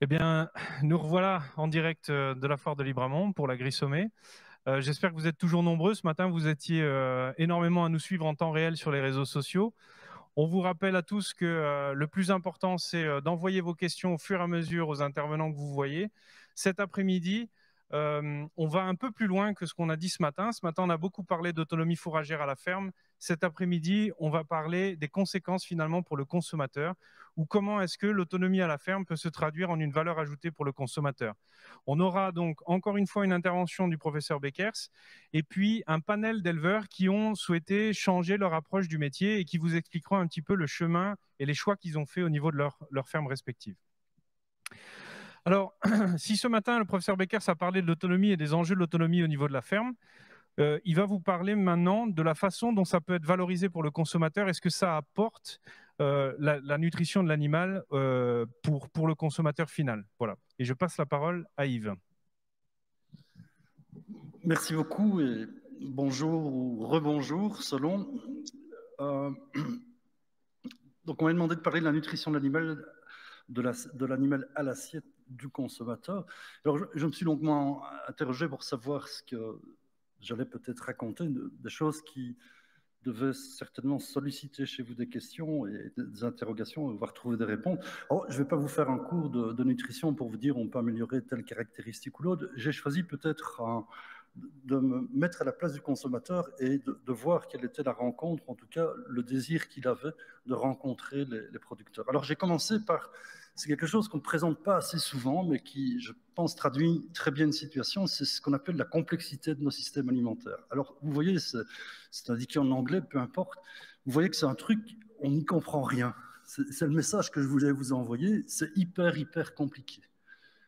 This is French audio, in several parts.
Eh bien, nous revoilà en direct de la foire de Libramont pour la Grille Sommet. J'espère que vous êtes toujours nombreux. Ce matin, vous étiez énormément à nous suivre en temps réel sur les réseaux sociaux. On vous rappelle à tous que le plus important, c'est d'envoyer vos questions au fur et à mesure aux intervenants que vous voyez. Cet après-midi, on va un peu plus loin que ce qu'on a dit ce matin. Ce matin, on a beaucoup parlé d'autonomie fourragère à la ferme. Cet après-midi, on va parler des conséquences finalement pour le consommateur ou comment est-ce que l'autonomie à la ferme peut se traduire en une valeur ajoutée pour le consommateur. On aura donc encore une fois une intervention du professeur Beckers et puis un panel d'éleveurs qui ont souhaité changer leur approche du métier et qui vous expliqueront un petit peu le chemin et les choix qu'ils ont fait au niveau de leur ferme respective. Alors, si ce matin, le professeur Beckers a parlé de l'autonomie et des enjeux de l'autonomie au niveau de la ferme, il va vous parler maintenant de la façon dont ça peut être valorisé pour le consommateur. Est-ce que ça apporte la nutrition de l'animal pour le consommateur final? Voilà. Et je passe la parole à Yves. Merci beaucoup et bonjour ou rebonjour selon. Donc on m'a demandé de parler de la nutrition de l'animal, de l'animal à l'assiette du consommateur. Alors je me suis longuement interrogé pour savoir ce que j'allais peut-être raconter, des choses qui devaient certainement solliciter chez vous des questions et des interrogations, voire trouver des réponses. Alors, je ne vais pas vous faire un cours de nutrition pour vous dire on peut améliorer telle caractéristique ou l'autre. J'ai choisi peut-être de me mettre à la place du consommateur et de voir quelle était la rencontre, en tout cas le désir qu'il avait de rencontrer les producteurs. Alors j'ai commencé par, c'est quelque chose qu'on ne présente pas assez souvent, mais qui, je pense, traduit très bien une situation, c'est ce qu'on appelle la complexité de nos systèmes alimentaires. Alors vous voyez, c'est indiqué en anglais, peu importe, vous voyez que c'est un truc, on n'y comprend rien. C'est le message que je voulais vous envoyer, c'est hyper compliqué.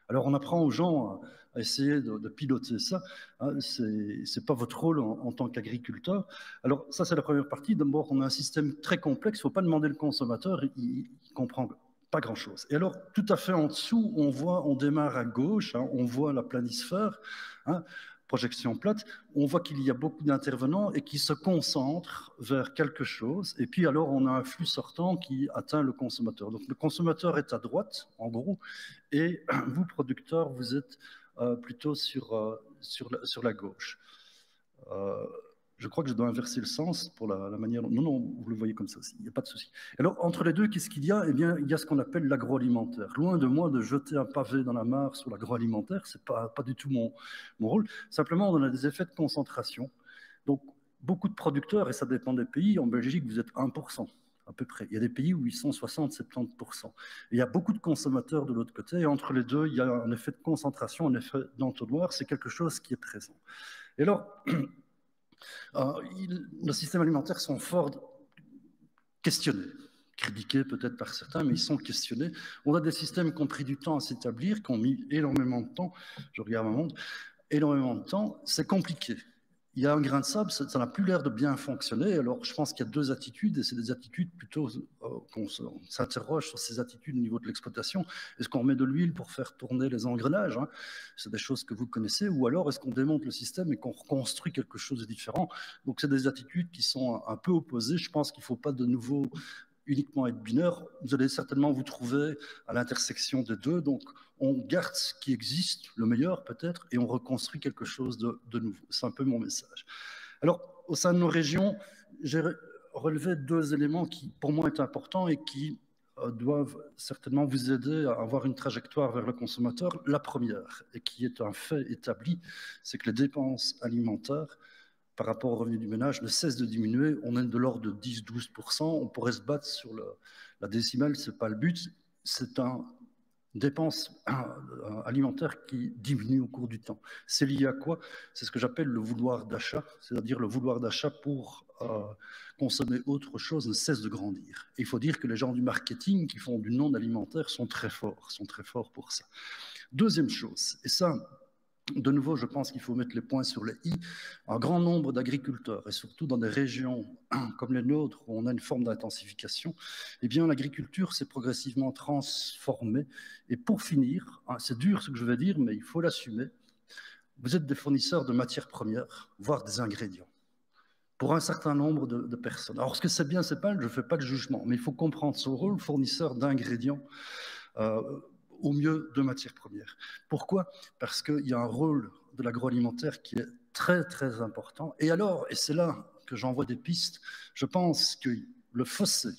Alors on apprend aux gens à essayer de piloter ça, hein, c'est pas votre rôle en tant qu'agriculteur. Alors ça c'est la première partie, d'abord on a un système très complexe, il ne faut pas demander le consommateur, il comprend pas grand-chose. Et alors tout à fait en dessous, on démarre à gauche, hein, on voit la planisphère, hein, projection plate, on voit qu'il y a beaucoup d'intervenants et qui se concentrent vers quelque chose, et puis alors on a un flux sortant qui atteint le consommateur. Donc le consommateur est à droite, en gros, et vous, producteurs, vous êtes plutôt sur la gauche. Je crois que je dois inverser le sens pour la manière... Non, vous le voyez comme ça aussi, il n'y a pas de souci. Alors, entre les deux, qu'est-ce qu'il y a? Eh bien, il y a ce qu'on appelle l'agroalimentaire. Loin de moi de jeter un pavé dans la mare sur l'agroalimentaire, ce n'est pas du tout mon rôle. Simplement, on a des effets de concentration. Donc, beaucoup de producteurs, et ça dépend des pays, en Belgique, vous êtes 1%. À peu près. Il y a des pays où ils sont 60-70%. Et il y a beaucoup de consommateurs de l'autre côté, et entre les deux, il y a un effet de concentration, un effet d'entonnoir, c'est quelque chose qui est présent. Et alors, nos systèmes alimentaires sont fort questionnés, critiqués peut-être par certains, mais ils sont questionnés. On a des systèmes qui ont pris du temps à s'établir, qui ont mis énormément de temps, je regarde ma montre, énormément de temps, c'est compliqué. Il y a un grain de sable, ça n'a plus l'air de bien fonctionner. Alors, je pense qu'il y a deux attitudes, et c'est des attitudes plutôt qu'on s'interroge sur ces attitudes au niveau de l'exploitation. Est-ce qu'on met de l'huile pour faire tourner les engrenages, hein? C'est des choses que vous connaissez. Ou alors, est-ce qu'on démonte le système et qu'on reconstruit quelque chose de différent? Donc, c'est des attitudes qui sont un peu opposées. Je pense qu'il ne faut pas de nouveau uniquement être binaire, vous allez certainement vous trouver à l'intersection des deux. Donc, on garde ce qui existe, le meilleur peut-être, et on reconstruit quelque chose de nouveau. C'est un peu mon message. Alors, au sein de nos régions, j'ai relevé deux éléments qui, pour moi, sont importants et qui doivent certainement vous aider à avoir une trajectoire vers le consommateur. La première, et qui est un fait établi, c'est que les dépenses alimentaires par rapport au revenu du ménage ne cesse de diminuer. On est de l'ordre de 10-12%. On pourrait se battre sur la décimale, ce n'est pas le but. C'est une dépense alimentaire qui diminue au cours du temps. C'est lié à quoi? C'est ce que j'appelle le vouloir d'achat, c'est-à-dire le vouloir d'achat pour consommer autre chose ne cesse de grandir. Et il faut dire que les gens du marketing qui font du non alimentaire sont très forts pour ça. Deuxième chose, et ça, de nouveau, je pense qu'il faut mettre les points sur les i. Un grand nombre d'agriculteurs, et surtout dans des régions comme les nôtres, où on a une forme d'intensification, eh bien, l'agriculture s'est progressivement transformée. Et pour finir, hein, c'est dur ce que je vais dire, mais il faut l'assumer, vous êtes des fournisseurs de matières premières, voire des ingrédients, pour un certain nombre de personnes. Alors, ce que c'est bien, c'est pas, je ne fais pas de jugement, mais il faut comprendre son rôle, fournisseur d'ingrédients, au mieux de matières premières. Pourquoi? Parce qu'il y a un rôle de l'agroalimentaire qui est très très important. Et alors, et c'est là que j'envoie des pistes, je pense que le fossé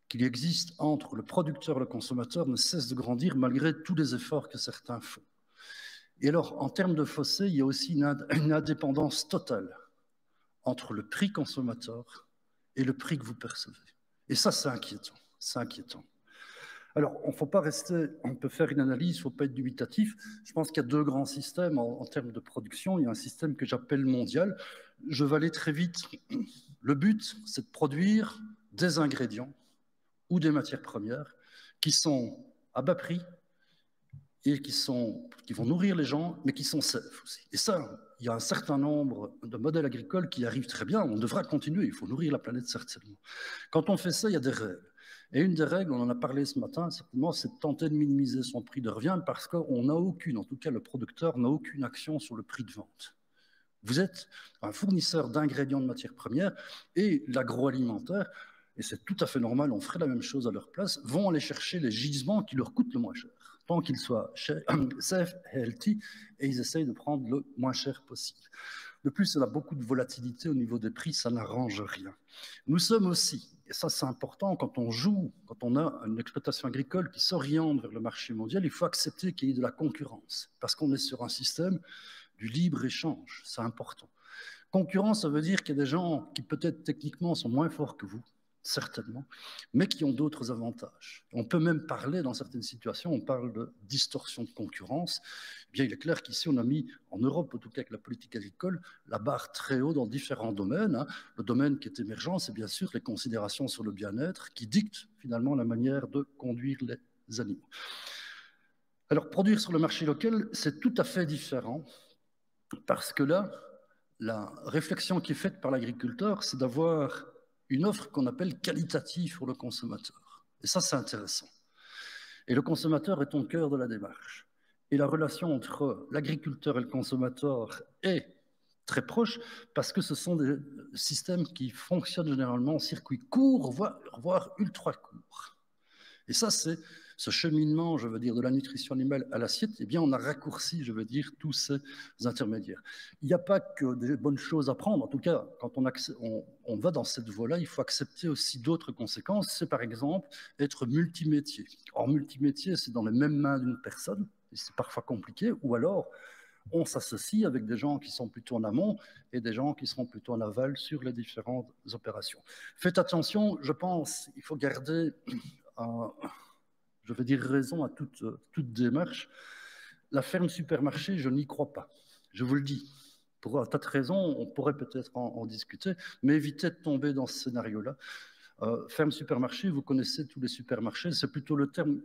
qu'il existe entre le producteur et le consommateur ne cesse de grandir malgré tous les efforts que certains font. Et alors, en termes de fossé, il y a aussi une indépendance totale entre le prix consommateur et le prix que vous percevez. Et ça, c'est inquiétant. C'est inquiétant. Alors, on ne faut pas rester, on peut faire une analyse, il ne faut pas être dubitatif. Je pense qu'il y a deux grands systèmes en termes de production. Il y a un système que j'appelle mondial. Je vais aller très vite. Le but, c'est de produire des ingrédients ou des matières premières qui sont à bas prix et qui vont nourrir les gens, mais qui sont safe aussi. Et ça, il y a un certain nombre de modèles agricoles qui arrivent très bien. On devra continuer, il faut nourrir la planète certainement. Quand on fait ça, il y a des règles. Et une des règles, on en a parlé ce matin, certainement, c'est de tenter de minimiser son prix de revient parce qu'on n'a aucune, en tout cas le producteur n'a aucune action sur le prix de vente. Vous êtes un fournisseur d'ingrédients de matières premières et l'agroalimentaire, et c'est tout à fait normal, on ferait la même chose à leur place, vont aller chercher les gisements qui leur coûtent le moins cher, tant qu'ils soient safe, healthy, et ils essayent de prendre le moins cher possible. De plus, il y a beaucoup de volatilité au niveau des prix, ça n'arrange rien. Nous sommes aussi, et ça c'est important, quand on a une exploitation agricole qui s'oriente vers le marché mondial, il faut accepter qu'il y ait de la concurrence, parce qu'on est sur un système du libre-échange, c'est important. Concurrence, ça veut dire qu'il y a des gens qui peut-être techniquement sont moins forts que vous, certainement, mais qui ont d'autres avantages. On peut même parler, dans certaines situations, on parle de distorsion de concurrence. Eh bien, il est clair qu'ici, on a mis, en Europe, en tout cas avec la politique agricole, la barre très haut dans différents domaines. Le domaine qui est émergent, c'est bien sûr les considérations sur le bien-être qui dictent finalement la manière de conduire les animaux. Alors, produire sur le marché local, c'est tout à fait différent parce que là, la réflexion qui est faite par l'agriculteur, c'est d'avoir une offre qu'on appelle qualitative pour le consommateur. Et ça, c'est intéressant. Et le consommateur est au cœur de la démarche. Et la relation entre l'agriculteur et le consommateur est très proche parce que ce sont des systèmes qui fonctionnent généralement en circuit court, voire ultra court. Et ça, c'est ce cheminement, je veux dire, de la nutrition animale à l'assiette, eh bien, on a raccourci, je veux dire, tous ces intermédiaires. Il n'y a pas que des bonnes choses à prendre. En tout cas, quand on va dans cette voie-là, il faut accepter aussi d'autres conséquences. C'est par exemple être multimétier. Or, multimétier, c'est dans les mêmes mains d'une personne, et c'est parfois compliqué, ou alors on s'associe avec des gens qui sont plutôt en amont et des gens qui seront plutôt en aval sur les différentes opérations. Faites attention, je pense, il faut garder je veux dire raison à toute démarche. La ferme supermarché, je n'y crois pas. Je vous le dis. Pour un tas de raisons, on pourrait peut-être en discuter, mais évitez de tomber dans ce scénario-là. Ferme supermarché, vous connaissez tous les supermarchés, c'est plutôt le terme,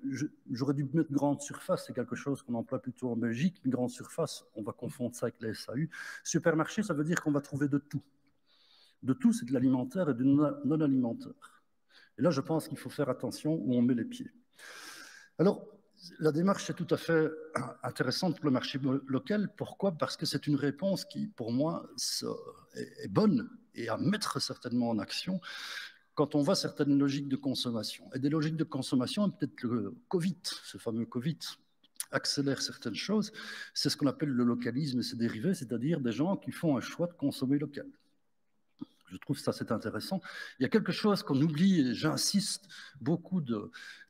j'aurais dû mettre grande surface, c'est quelque chose qu'on emploie plutôt en Belgique. Une grande surface, on va confondre ça avec la SAU. Supermarché, ça veut dire qu'on va trouver de tout. De tout, c'est de l'alimentaire et du non-alimentaire. Et là, je pense qu'il faut faire attention où on met les pieds. Alors, la démarche est tout à fait intéressante pour le marché local. Pourquoi? Parce que c'est une réponse qui, pour moi, est bonne et à mettre certainement en action quand on voit certaines logiques de consommation. Et des logiques de consommation, peut-être le Covid, ce fameux Covid, accélère certaines choses. C'est ce qu'on appelle le localisme et ses dérivés, c'est-à-dire des gens qui font un choix de consommer local. Je trouve ça c'est intéressant. Il y a quelque chose qu'on oublie, et j'insiste, beaucoup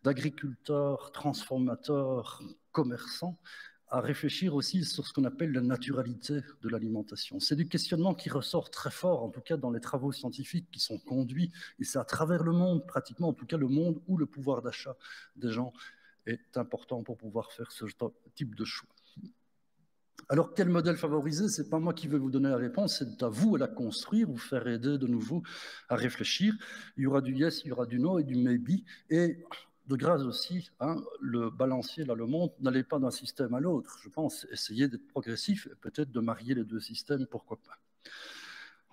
d'agriculteurs, transformateurs, commerçants, à réfléchir aussi sur ce qu'on appelle la naturalité de l'alimentation. C'est du questionnement qui ressort très fort, en tout cas dans les travaux scientifiques qui sont conduits, et c'est à travers le monde, pratiquement, en tout cas le monde où le pouvoir d'achat des gens est important pour pouvoir faire ce type de choix. Alors, quel modèle favoriser? Ce n'est pas moi qui vais vous donner la réponse, c'est à vous à la construire, vous faire aider de nouveau à réfléchir. Il y aura du yes, il y aura du no et du maybe. Et de grâce aussi, le balancier, là, le monde, n'allez pas d'un système à l'autre. Je pense essayer d'être progressif et peut-être de marier les deux systèmes, pourquoi pas.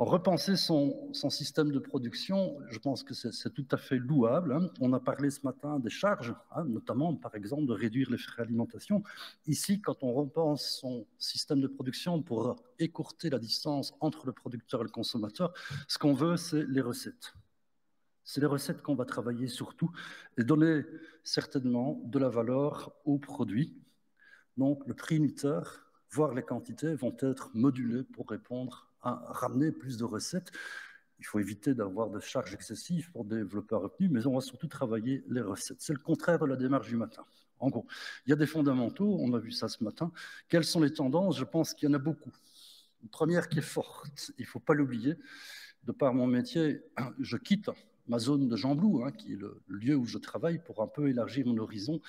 Repenser son système de production, je pense que c'est tout à fait louable. On a parlé ce matin des charges, notamment par exemple de réduire les frais d'alimentation. Ici, quand on repense son système de production pour écourter la distance entre le producteur et le consommateur, ce qu'on veut, c'est les recettes. C'est les recettes qu'on va travailler surtout et donner certainement de la valeur aux produits. Donc, le prix unitaire, voire les quantités, vont être modulées pour répondre à ramener plus de recettes. Il faut éviter d'avoir de charges excessives pour développer un revenu, mais on va surtout travailler les recettes. C'est le contraire de la démarche du matin. En gros, il y a des fondamentaux, on a vu ça ce matin. Quelles sont les tendances? Je pense qu'il y en a beaucoup. Une première qui est forte, il ne faut pas l'oublier. De par mon métier, je quitte ma zone de Gembloux, qui est le lieu où je travaille, pour un peu élargir mon horizon.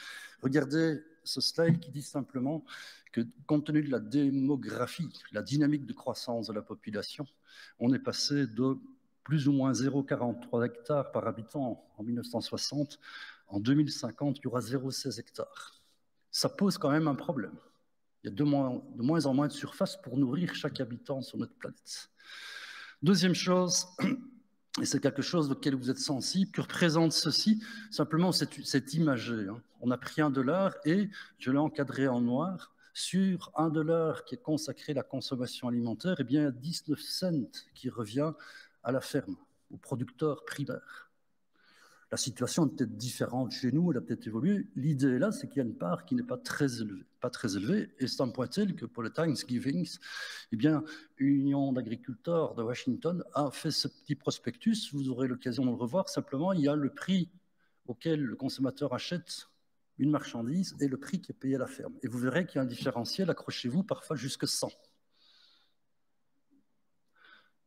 Regardez ce slide qui dit simplement que compte tenu de la démographie, la dynamique de croissance de la population, on est passé de plus ou moins 0,43 hectares par habitant en 1960. En 2050, il y aura 0,16 hectares. Ça pose quand même un problème. Il y a de moins en moins de surface pour nourrir chaque habitant sur notre planète. Deuxième chose, et c'est quelque chose auquel vous êtes sensible, que représente ceci, simplement c'est imagé. On a pris $1 et je l'ai encadré en noir. Sur $1 qui est consacré à la consommation alimentaire, eh bien, il y a 19 cents qui revient à la ferme, au producteur primaire. La situation est peut-être différente chez nous, elle a peut-être évolué. L'idée là, c'est qu'il y a une part qui n'est pas très élevée. Et c'est un point tel que pour le Thanksgiving, eh bien, l'Union d'agriculteurs de Washington a fait ce petit prospectus. Vous aurez l'occasion de le revoir. Simplement, il y a le prix auquel le consommateur achète une marchandise et le prix qui est payé à la ferme. Et vous verrez qu'il y a un différentiel, accrochez-vous, parfois jusque 100.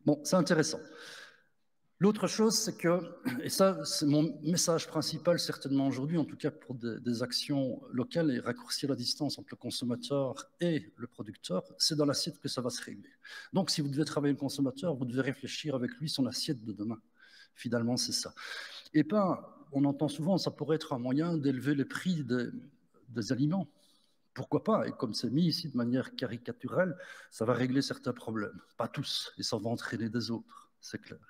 Bon, c'est intéressant. L'autre chose, c'est que, et ça c'est mon message principal certainement aujourd'hui, en tout cas pour des actions locales et raccourcir la distance entre le consommateur et le producteur, c'est dans l'assiette que ça va se régler. Donc si vous devez travailler le consommateur, vous devez réfléchir avec lui son assiette de demain. Finalement, c'est ça. Et pas, on entend souvent, ça pourrait être un moyen d'élever les prix des aliments. Pourquoi pas? Et comme c'est mis ici de manière caricaturale, ça va régler certains problèmes. Pas tous, et ça va entraîner des autres, c'est clair.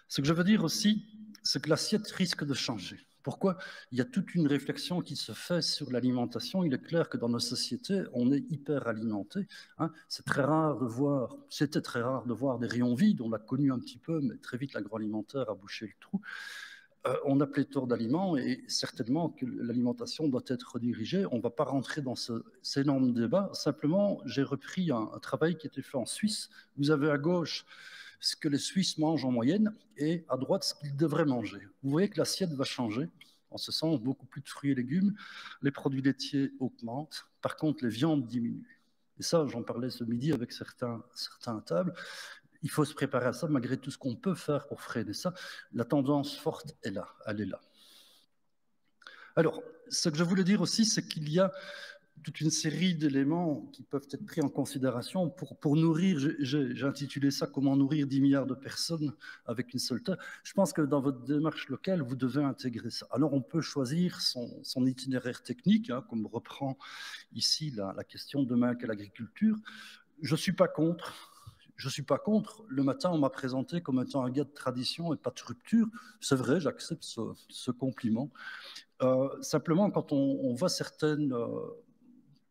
Ce que je veux dire aussi, c'est que l'assiette risque de changer. Pourquoi? Il y a toute une réflexion qui se fait sur l'alimentation. Il est clair que dans nos sociétés, on est hyper alimenté. C'était très rare de voir des rayons vides. On l'a connu un petit peu, mais très vite l'agroalimentaire a bouché le trou. On a pléthore d'aliments et certainement que l'alimentation doit être redirigée. On ne va pas rentrer dans ces énormes débats. Simplement, j'ai repris un travail qui était fait en Suisse. Vous avez à gauche ce que les Suisses mangent en moyenne et à droite ce qu'ils devraient manger. Vous voyez que l'assiette va changer. En ce sens, beaucoup plus de fruits et légumes. Les produits laitiers augmentent. Par contre, les viandes diminuent. Et ça, j'en parlais ce midi avec certains à table. Il faut se préparer à ça, malgré tout ce qu'on peut faire pour freiner ça. La tendance forte est là, elle est là. Alors, ce que je voulais dire aussi, c'est qu'il y a toute une série d'éléments qui peuvent être pris en considération pour nourrir, j'ai intitulé ça « Comment nourrir 10 milliards de personnes avec une seule terre ». Je pense que dans votre démarche locale, vous devez intégrer ça. Alors, on peut choisir son itinéraire technique, comme reprend ici la question « Demain, quelle agriculture ?» Je ne suis pas contre. Je ne suis pas contre. Le matin, on m'a présenté comme étant un gars de tradition et pas de rupture. C'est vrai, j'accepte ce compliment. Simplement, quand on voit certaines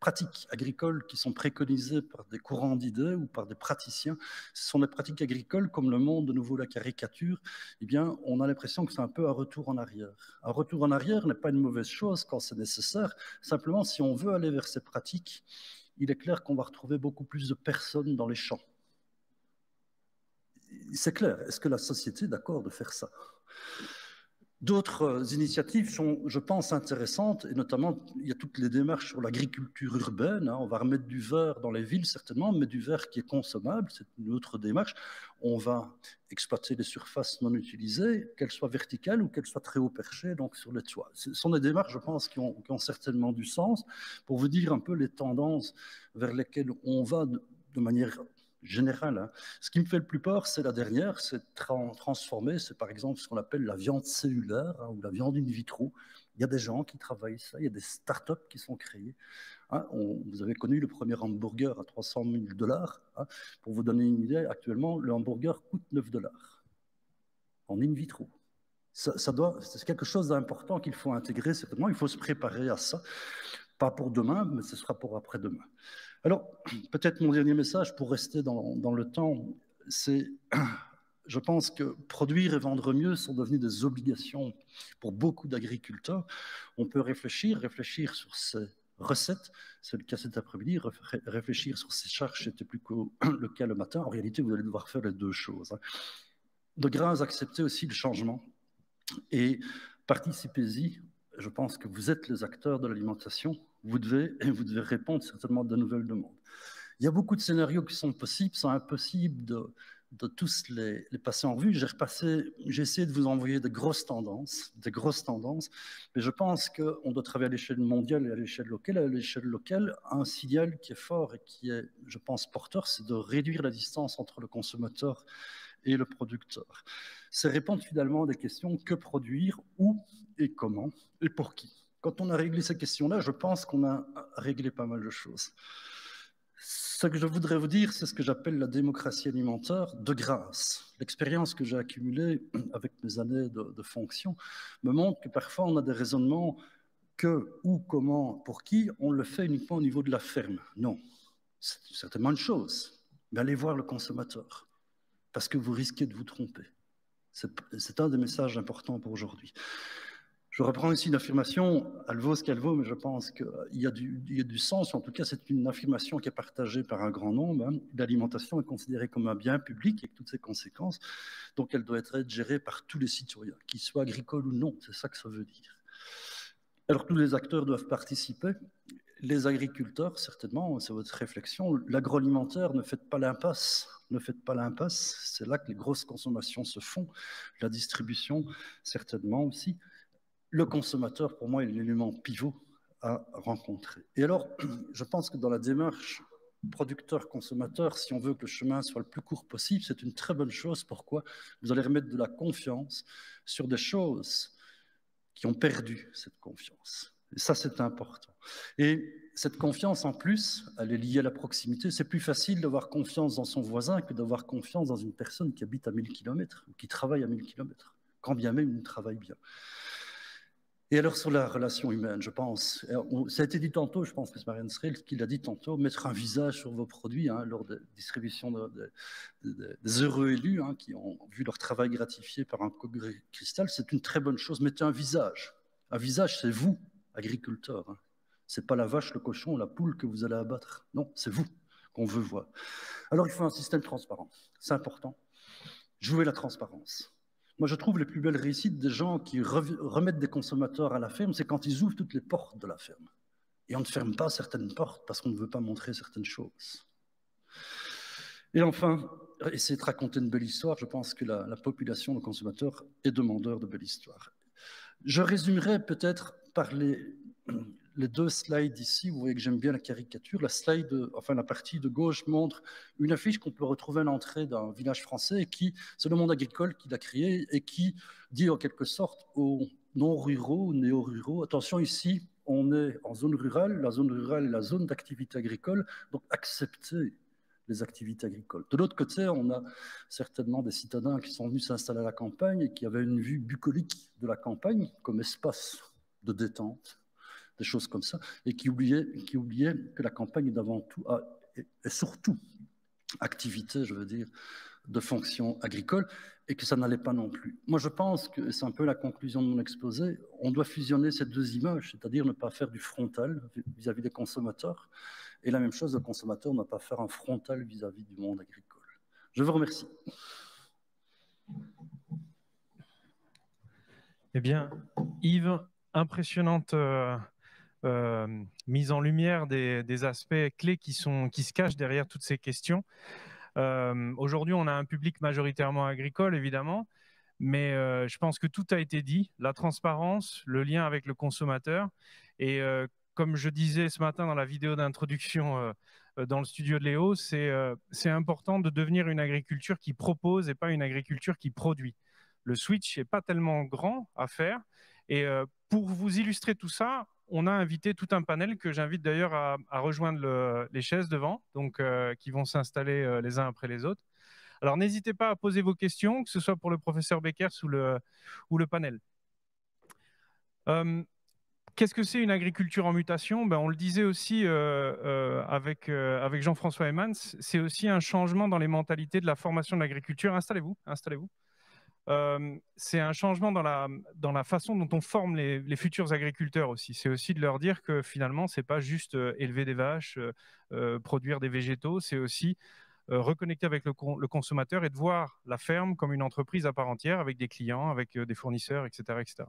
pratiques agricoles qui sont préconisées par des courants d'idées ou par des praticiens, ce sont des pratiques agricoles comme le monde, de nouveau la caricature, eh bien, on a l'impression que c'est un peu un retour en arrière. Un retour en arrière n'est pas une mauvaise chose quand c'est nécessaire. Simplement, si on veut aller vers ces pratiques, il est clair qu'on va retrouver beaucoup plus de personnes dans les champs. C'est clair. Est-ce que la société est d'accord de faire ça? D'autres initiatives sont, je pense, intéressantes, et notamment, il y a toutes les démarches sur l'agriculture urbaine. On va remettre du verre dans les villes, certainement, mais du verre qui est consommable, c'est une autre démarche. On va exploiter les surfaces non utilisées, qu'elles soient verticales ou qu'elles soient très haut perchées, donc sur les toits. Ce sont des démarches, je pense, qui ont certainement du sens, pour vous dire un peu les tendances vers lesquelles on va de manière général. Ce qui me fait le plus peur, c'est la dernière, c'est transformer, c'est par exemple ce qu'on appelle la viande cellulaire ou la viande in vitro. Il y a des gens qui travaillent ça, il y a des startups qui sont créées. Vous avez connu le premier hamburger à $300 000. Pour vous donner une idée, actuellement, le hamburger coûte $9 en in vitro. C'est quelque chose d'important qu'il faut intégrer, certainement. Il faut se préparer à ça. Pas pour demain, mais ce sera pour après-demain. Alors, peut-être mon dernier message pour rester dans le temps, c'est Je pense que produire et vendre mieux sont devenus des obligations pour beaucoup d'agriculteurs. On peut réfléchir sur ces recettes, c'est le cas cet après-midi, réfléchir sur ces charges, c'était plus que le cas le matin. En réalité, vous allez devoir faire les deux choses. De grâce, accepter aussi le changement et participez-y. Je pense que vous êtes les acteurs de l'alimentation. Vous devez répondre certainement à de nouvelles demandes. Il y a beaucoup de scénarios qui sont possibles, c'est impossible de tous les passer en revue. J'ai essayé de vous envoyer des grosses tendances, mais je pense qu'on doit travailler à l'échelle mondiale et à l'échelle locale. À l'échelle locale, un signal qui est fort et qui est, je pense, porteur, c'est de réduire la distance entre le consommateur et le producteur. C'est répondre finalement à des questions: que produire, où et comment, et pour qui. Quand on a réglé ces questions-là, je pense qu'on a réglé pas mal de choses. Ce que je voudrais vous dire, c'est ce que j'appelle la démocratie alimentaire de grâce. L'expérience que j'ai accumulée avec mes années de fonction me montre que parfois on a des raisonnements que, où, comment, pour qui, on le fait uniquement au niveau de la ferme. Non, c'est certainement une chose, mais allez voir le consommateur, parce que vous risquez de vous tromper. C'est un des messages importants pour aujourd'hui. Je reprends ici une affirmation, elle vaut ce qu'elle vaut, mais je pense qu'il y a du sens. En tout cas, c'est une affirmation qui est partagée par un grand nombre. L'alimentation est considérée comme un bien public avec toutes ses conséquences, donc elle doit être gérée par tous les citoyens, qu'ils soient agricoles ou non, c'est ça que ça veut dire. Alors tous les acteurs doivent participer, les agriculteurs certainement, c'est votre réflexion. L'agroalimentaire, ne faites pas l'impasse, c'est là que les grosses consommations se font, la distribution certainement aussi. Le consommateur, pour moi, est l'élément pivot à rencontrer. Et alors, je pense que dans la démarche producteur-consommateur, si on veut que le chemin soit le plus court possible, c'est une très bonne chose. Pourquoi? Vous allez remettre de la confiance sur des choses qui ont perdu cette confiance. Et ça, c'est important. Et cette confiance, en plus, elle est liée à la proximité. C'est plus facile d'avoir confiance dans son voisin que d'avoir confiance dans une personne qui habite à 1000 km ou qui travaille à 1000 km, quand bien même il travaille bien. Et alors sur la relation humaine, je pense, ça a été dit tantôt, je pense que c'est Marianne Sreel qui l'a dit tantôt, mettre un visage sur vos produits lors de distribution des heureux élus qui ont vu leur travail gratifié par un congrès cristal, c'est une très bonne chose. Mettez un visage. Un visage, c'est vous, agriculteurs. C'est pas la vache, le cochon, la poule que vous allez abattre. Non, c'est vous qu'on veut voir. Alors il faut un système transparent. C'est important. Jouer la transparence. Moi, je trouve les plus belles réussites des gens qui remettent des consommateurs à la ferme, c'est quand ils ouvrent toutes les portes de la ferme. Et on ne ferme pas certaines portes parce qu'on ne veut pas montrer certaines choses. Et enfin, essayer de raconter une belle histoire. Je pense que la population, le consommateur, est demandeur de belles histoires. Je résumerai peut-être par les deux slides ici. Vous voyez que j'aime bien la caricature. La partie de gauche montre une affiche qu'on peut retrouver à l'entrée d'un village français, et c'est le monde agricole qui l'a créé et qui dit en quelque sorte aux non-ruraux, aux néo-ruraux: attention, ici, on est en zone rurale. La zone rurale est la zone d'activité agricole, donc acceptez les activités agricoles. De l'autre côté, on a certainement des citadins qui sont venus s'installer à la campagne et qui avaient une vue bucolique de la campagne comme espace de détente, des choses comme ça, et qui oubliaient que la campagne est avant tout, et surtout, activité, je veux dire, de fonction agricole, et que ça n'allait pas non plus. Moi, je pense que c'est un peu la conclusion de mon exposé, on doit fusionner ces deux images, c'est-à-dire ne pas faire du frontal vis-à-vis des consommateurs, et la même chose, le consommateur ne doit pas faire un frontal vis-à-vis du monde agricole. Je vous remercie. Eh bien, Yves, impressionnante mise en lumière des aspects clés qui se cachent derrière toutes ces questions. Aujourd'hui, on a un public majoritairement agricole, évidemment, mais je pense que tout a été dit, la transparence, le lien avec le consommateur. Et comme je disais ce matin dans la vidéo d'introduction dans le studio de Léo, c'est important de devenir une agriculture qui propose et pas une agriculture qui produit. Le switch n'est pas tellement grand à faire. Et pour vous illustrer tout ça, on a invité tout un panel que j'invite d'ailleurs à rejoindre les chaises devant, donc qui vont s'installer les uns après les autres. Alors n'hésitez pas à poser vos questions, que ce soit pour le professeur Beckers ou le panel. Qu'est-ce que c'est une agriculture en mutation? On le disait aussi avec Jean-François Heymans, c'est aussi un changement dans les mentalités de la formation de l'agriculture. Installez-vous, installez-vous. C'est un changement dans la façon dont on forme les futurs agriculteurs aussi. C'est aussi de leur dire que finalement, ce n'est pas juste élever des vaches, produire des végétaux, c'est aussi reconnecter avec le consommateur et de voir la ferme comme une entreprise à part entière, avec des clients, avec des fournisseurs, etc., etc.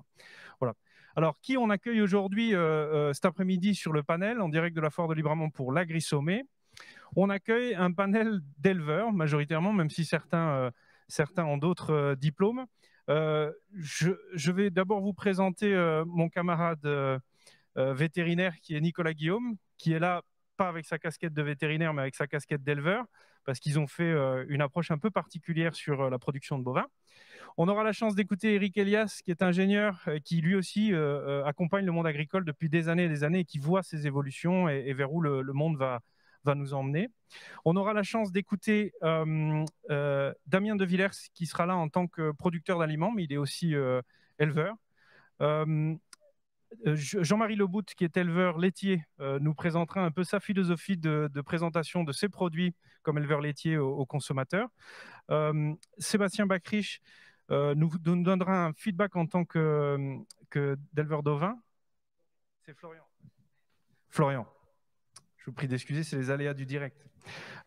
Voilà. Alors, qui on accueille aujourd'hui, cet après-midi, sur le panel, en direct de la Foire de Libramont pour l'Agri-Sommet? On accueille un panel d'éleveurs, majoritairement, même si certains ont d'autres diplômes. Je vais d'abord vous présenter mon camarade vétérinaire, qui est Nicolas Guillaume, qui est là, pas avec sa casquette de vétérinaire, mais avec sa casquette d'éleveur, parce qu'ils ont fait une approche un peu particulière sur la production de bovins. On aura la chance d'écouter Eric Elias, qui est ingénieur, qui lui aussi accompagne le monde agricole depuis des années et des années, et qui voit ces évolutions et vers où le monde va nous emmener. On aura la chance d'écouter Damien de Villers, qui sera là en tant que producteur d'aliments, mais il est aussi éleveur. Jean-Marie Lebout, qui est éleveur laitier, nous présentera un peu sa philosophie de présentation de ses produits comme éleveur laitier aux consommateurs. Sébastien Bacriche nous donnera un feedback en tant d'éleveur d'ovins. C'est Florian. Florian. Je vous prie d'excuser, c'est les aléas du direct.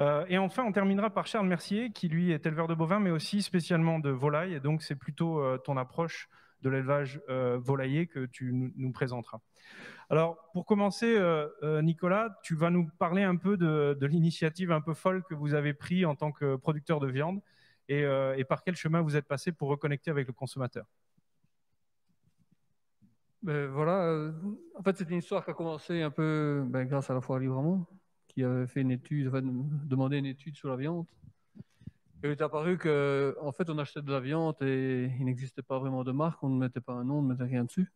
Et enfin, on terminera par Charles Mercier, qui lui est éleveur de bovins, mais aussi spécialement de volailles. Et donc, c'est plutôt ton approche de l'élevage volailler que tu nous présenteras. Alors, pour commencer, Nicolas, tu vas nous parler un peu de l'initiative un peu folle que vous avez prise en tant que producteur de viande et par quel chemin vous êtes passé pour reconnecter avec le consommateur. Voilà, en fait, c'est une histoire qui a commencé un peu grâce à la Foire Libramont, qui avait fait une étude, enfin, demandé une étude sur la viande. Et il est apparu qu'en fait, on achetait de la viande et il n'existait pas vraiment de marque, on ne mettait pas un nom, on ne mettait rien dessus.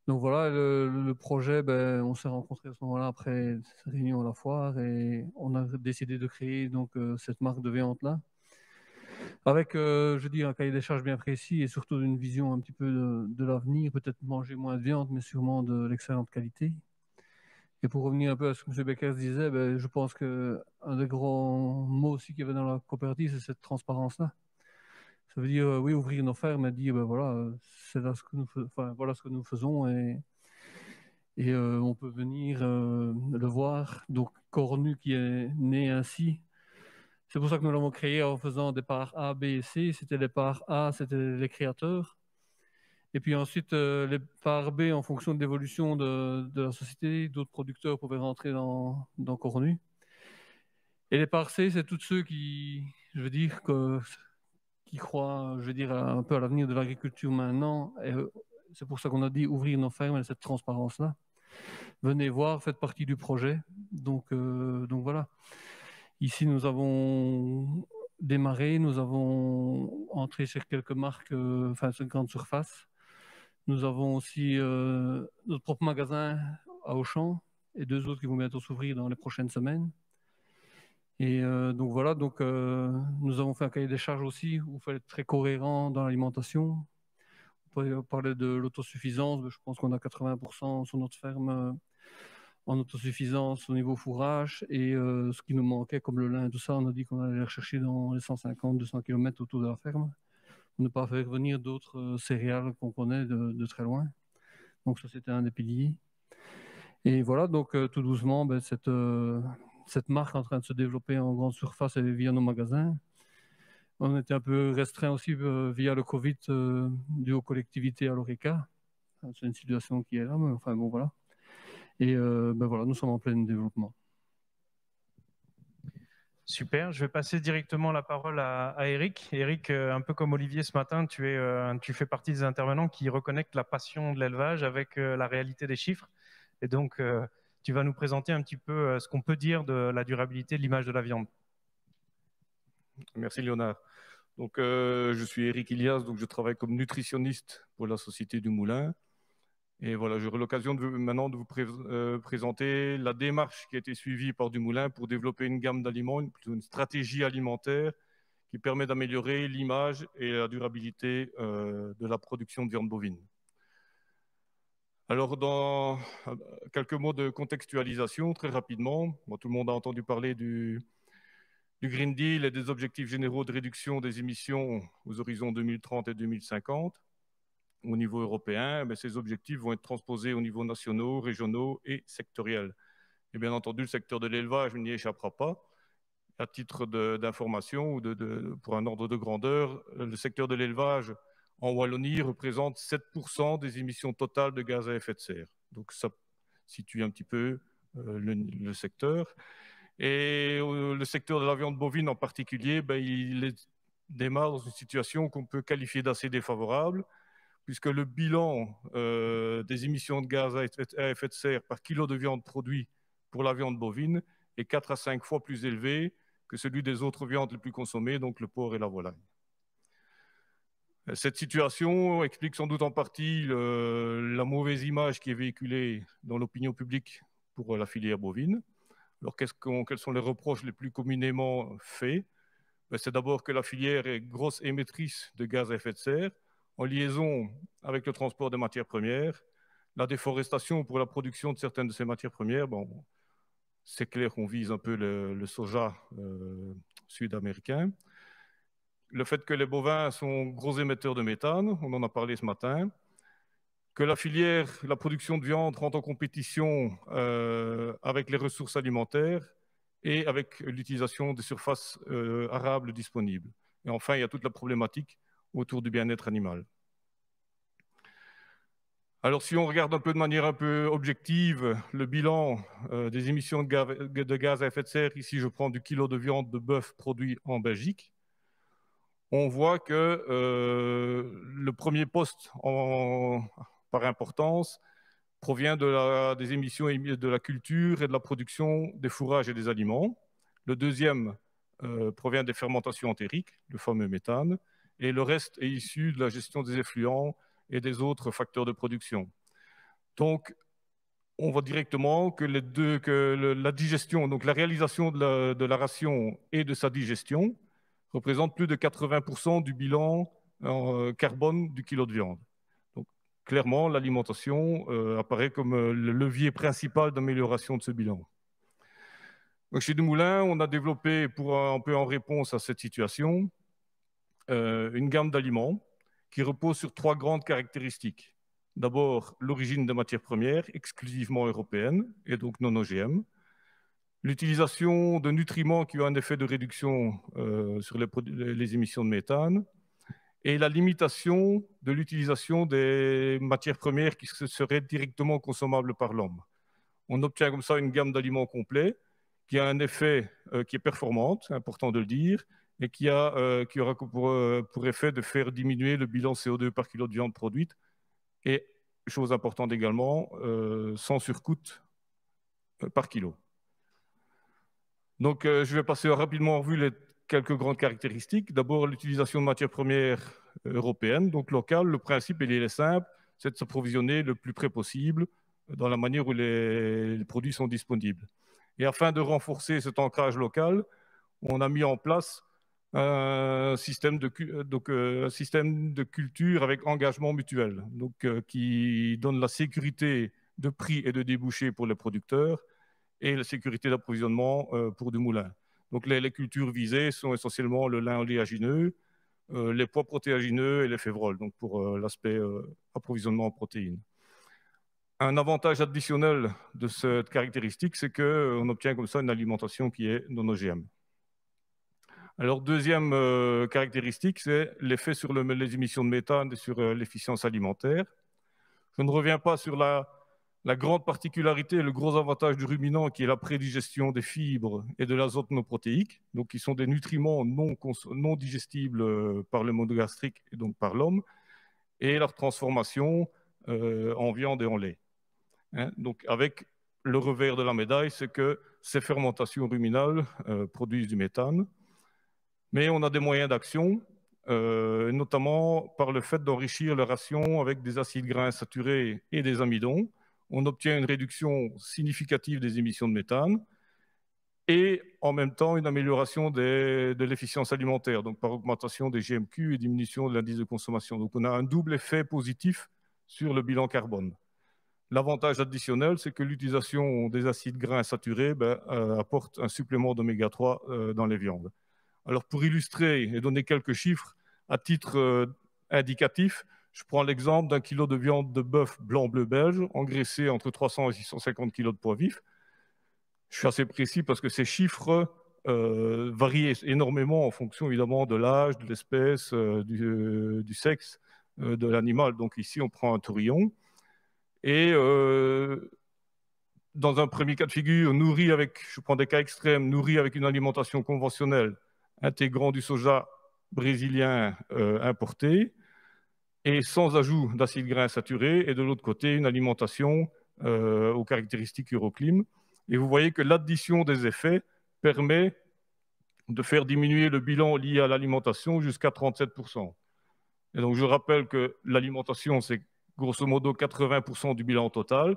Donc voilà, le projet, on s'est rencontrés à ce moment-là après cette réunion à la Foire et on a décidé de créer donc cette marque de viande-là. Avec, je dis, un cahier des charges bien précis et surtout une vision un petit peu de l'avenir, peut-être manger moins de viande, mais sûrement de l'excellente qualité. Et pour revenir un peu à ce que M. Becker disait, je pense qu'un des grands mots aussi qu'il y avait dans la coopérative, c'est cette transparence-là. Ça veut dire, oui, ouvrir nos fermes et dire, voilà, c'est là ce que nous, voilà ce que nous faisons et on peut venir le voir. Donc, Cornu qui est né ainsi, c'est pour ça que nous l'avons créé en faisant des parts A, B et C. C'était les parts A, c'était les créateurs. Et puis ensuite, les parts B, en fonction de l'évolution de la société, d'autres producteurs pouvaient rentrer dans Cornu. Et les parts C, c'est tous ceux qui, je veux dire, qui croient, je veux dire, un peu à l'avenir de l'agriculture maintenant. Et c'est pour ça qu'on a dit ouvrir nos fermes et cette transparence-là. Venez voir, faites partie du projet. Donc voilà. Ici, nous avons démarré, nous avons entré sur quelques marques, enfin, sur une grande surface. Nous avons aussi notre propre magasin à Auchan et 2 autres qui vont bientôt s'ouvrir dans les prochaines semaines. Et donc voilà, nous avons fait un cahier des charges aussi où il fallait être très cohérent dans l'alimentation. On peut parler de l'autosuffisance, je pense qu'on a 80% sur notre ferme en autosuffisance au niveau fourrage et ce qui nous manquait comme le lin et tout ça, on a dit qu'on allait les rechercher dans les 150-200 km autour de la ferme pour ne pas faire venir d'autres céréales qu'on connaît de très loin. Donc ça, c'était un des piliers. Et voilà, donc tout doucement, cette marque est en train de se développer en grande surface et via nos magasins. On était un peu restreint aussi via le Covid dû aux collectivités à l'ORECA. C'est une situation qui est là, mais enfin bon, voilà. Et voilà, nous sommes en plein développement. Super, je vais passer directement la parole à Eric. Eric, un peu comme Olivier ce matin, tu fais partie des intervenants qui reconnectent la passion de l'élevage avec la réalité des chiffres. Et donc, tu vas nous présenter un petit peu ce qu'on peut dire de la durabilité de l'image de la viande. Merci Léonard. Donc, je suis Eric Elias, donc je travaille comme nutritionniste pour la Société du Moulin. Et voilà, j'aurai l'occasion maintenant de vous présenter la démarche qui a été suivie par du Moulin pour développer une gamme d'aliments, une stratégie alimentaire qui permet d'améliorer l'image et la durabilité de la production de viande bovine. Alors, dans quelques mots de contextualisation, très rapidement, bon, tout le monde a entendu parler du Green Deal et des objectifs généraux de réduction des émissions aux horizons 2030 et 2050 au niveau européen. Mais ces objectifs vont être transposés aux niveaux nationaux, régionaux et sectoriels. Et bien entendu, le secteur de l'élevage n'y échappera pas. À titre d'information ou pour un ordre de grandeur, le secteur de l'élevage en Wallonie représente 7% des émissions totales de gaz à effet de serre. Donc ça situe un petit peu le secteur. Et le secteur de la viande bovine en particulier, il démarre dans une situation qu'on peut qualifier d'assez défavorable, puisque le bilan des émissions de gaz à effet de serre par kilo de viande produit pour la viande bovine est 4 à 5 fois plus élevé que celui des autres viandes les plus consommées, donc le porc et la volaille. Cette situation explique sans doute en partie la mauvaise image qui est véhiculée dans l'opinion publique pour la filière bovine. Alors, quels sont les reproches les plus communément faits? C'est d'abord que la filière est grosse émettrice de gaz à effet de serre, en liaison avec le transport des matières premières, la déforestation pour la production de certaines de ces matières premières. Bon, c'est clair qu'on vise un peu le soja sud-américain. Le fait que les bovins sont gros émetteurs de méthane, on en a parlé ce matin. Que la filière, la production de viande rentre en compétition avec les ressources alimentaires et avec l'utilisation des surfaces arables disponibles. Et enfin, il y a toute la problématique autour du bien-être animal. Alors, si on regarde un peu de manière un peu objective le bilan des émissions de gaz à effet de serre, ici je prends du kilo de viande de bœuf produit en Belgique, on voit que le premier poste par importance provient des émissions de la culture et de la production des fourrages et des aliments. Le deuxième provient des fermentations entériques, le fameux méthane, et le reste est issu de la gestion des effluents et des autres facteurs de production. Donc, on voit directement que la digestion, donc la réalisation de la ration et de sa digestion, représente plus de 80% du bilan en carbone du kilo de viande. Donc, clairement, l'alimentation apparaît comme le levier principal d'amélioration de ce bilan. Donc, chez Dumoulin, on a développé, pour un peu en réponse à cette situation, une gamme d'aliments qui repose sur 3 grandes caractéristiques. D'abord, l'origine des matières premières exclusivement européennes et donc non OGM. L'utilisation de nutriments qui ont un effet de réduction sur les émissions de méthane. Et la limitation de l'utilisation des matières premières qui seraient directement consommables par l'homme. On obtient comme ça une gamme d'aliments complets qui a un effet qui est performante, c'est important de le dire, et qui aura pour effet de faire diminuer le bilan CO2 par kilo de viande produite. Et, chose importante également, sans surcoût par kilo. Donc, je vais passer rapidement en revue les quelques grandes caractéristiques. D'abord, l'utilisation de matières premières européennes, donc locales. Le principe, il est simple, c'est de s'approvisionner le plus près possible dans la manière où les produits sont disponibles. Et afin de renforcer cet ancrage local, on a mis en place un système de culture avec engagement mutuel, donc, qui donne la sécurité de prix et de débouchés pour les producteurs et la sécurité d'approvisionnement pour Dumoulin. Donc les cultures visées sont essentiellement le lin oléagineux, les pois protéagineux et les févroles, donc pour l'aspect approvisionnement en protéines. Un avantage additionnel de cette caractéristique, c'est qu'on obtient comme ça une alimentation qui est non OGM. Alors, deuxième caractéristique, c'est l'effet sur les émissions de méthane et sur l'efficience alimentaire. Je ne reviens pas sur la grande particularité, le gros avantage du ruminant, qui est la prédigestion des fibres et de l'azote non protéique, donc qui sont des nutriments non digestibles par le mode gastrique et donc par l'homme, et leur transformation en viande et en lait. Donc, avec le revers de la médaille, c'est que ces fermentations ruminales produisent du méthane. Mais on a des moyens d'action, notamment par le fait d'enrichir la ration avec des acides gras insaturés et des amidons. On obtient une réduction significative des émissions de méthane et en même temps une amélioration de l'efficience alimentaire, donc par augmentation des GMQ et diminution de l'indice de consommation. Donc on a un double effet positif sur le bilan carbone. L'avantage additionnel, c'est que l'utilisation des acides gras insaturés apporte un supplément d'oméga 3 dans les viandes. Alors, pour illustrer et donner quelques chiffres, à titre indicatif, je prends l'exemple d'un kilo de viande de bœuf blanc-bleu belge, engraissé entre 300 et 650 kg de poids vif. Je suis assez précis parce que ces chiffres varient énormément en fonction, évidemment, de l'âge, de l'espèce, du sexe de l'animal. Donc ici, on prend un taurillon. Et dans un premier cas de figure, nourri avec, je prends des cas extrêmes, nourri avec une alimentation conventionnelle, intégrant du soja brésilien importé, et sans ajout d'acides gras insaturés, et de l'autre côté, une alimentation aux caractéristiques Euroclim. Et vous voyez que l'addition des effets permet de faire diminuer le bilan lié à l'alimentation jusqu'à 37%. Et donc, je rappelle que l'alimentation, c'est grosso modo 80% du bilan total.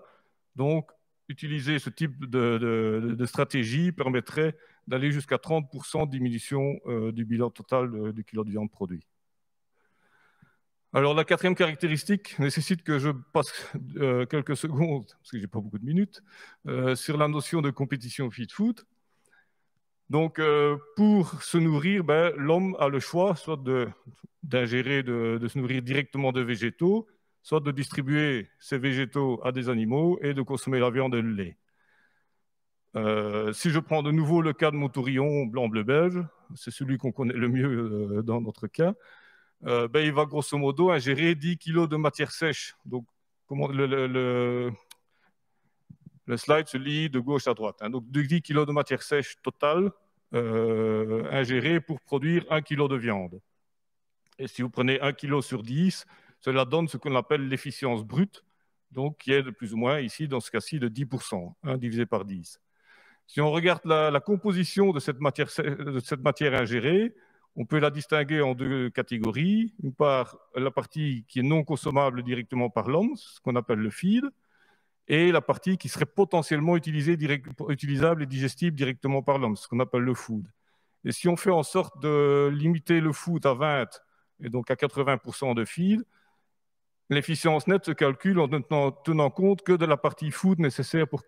Donc, utiliser ce type de stratégie permettrait d'aller jusqu'à 30% de diminution du bilan total du kilo de viande produit. Alors, la quatrième caractéristique nécessite que je passe quelques secondes, parce que je n'ai pas beaucoup de minutes, sur la notion de compétition feed food. Donc, pour se nourrir, l'homme a le choix soit d'ingérer, de se nourrir directement de végétaux, soit de distribuer ces végétaux à des animaux et de consommer la viande et le lait. Si je prends de nouveau le cas de mon taurillon blanc-bleu belge, c'est celui qu'on connaît le mieux dans notre cas, il va grosso modo ingérer 10 kg de matière sèche. Donc, le slide se lit de gauche à droite. Hein. Donc, 10 kg de matière sèche totale ingérée pour produire 1 kg de viande. Et si vous prenez 1 kg sur 10, cela donne ce qu'on appelle l'efficience brute, donc qui est de plus ou moins ici, dans ce cas-ci, de 10%, divisé par 10. Si on regarde la composition de cette matière ingérée, on peut la distinguer en deux catégories. Une part, la partie qui est non consommable directement par l'homme, ce qu'on appelle le feed, et la partie qui serait potentiellement utilisable et digestible directement par l'homme, ce qu'on appelle le food. Et si on fait en sorte de limiter le food à 20 et donc à 80% de feed, l'efficience nette se calcule en ne tenant compte que de la partie food nécessaire pour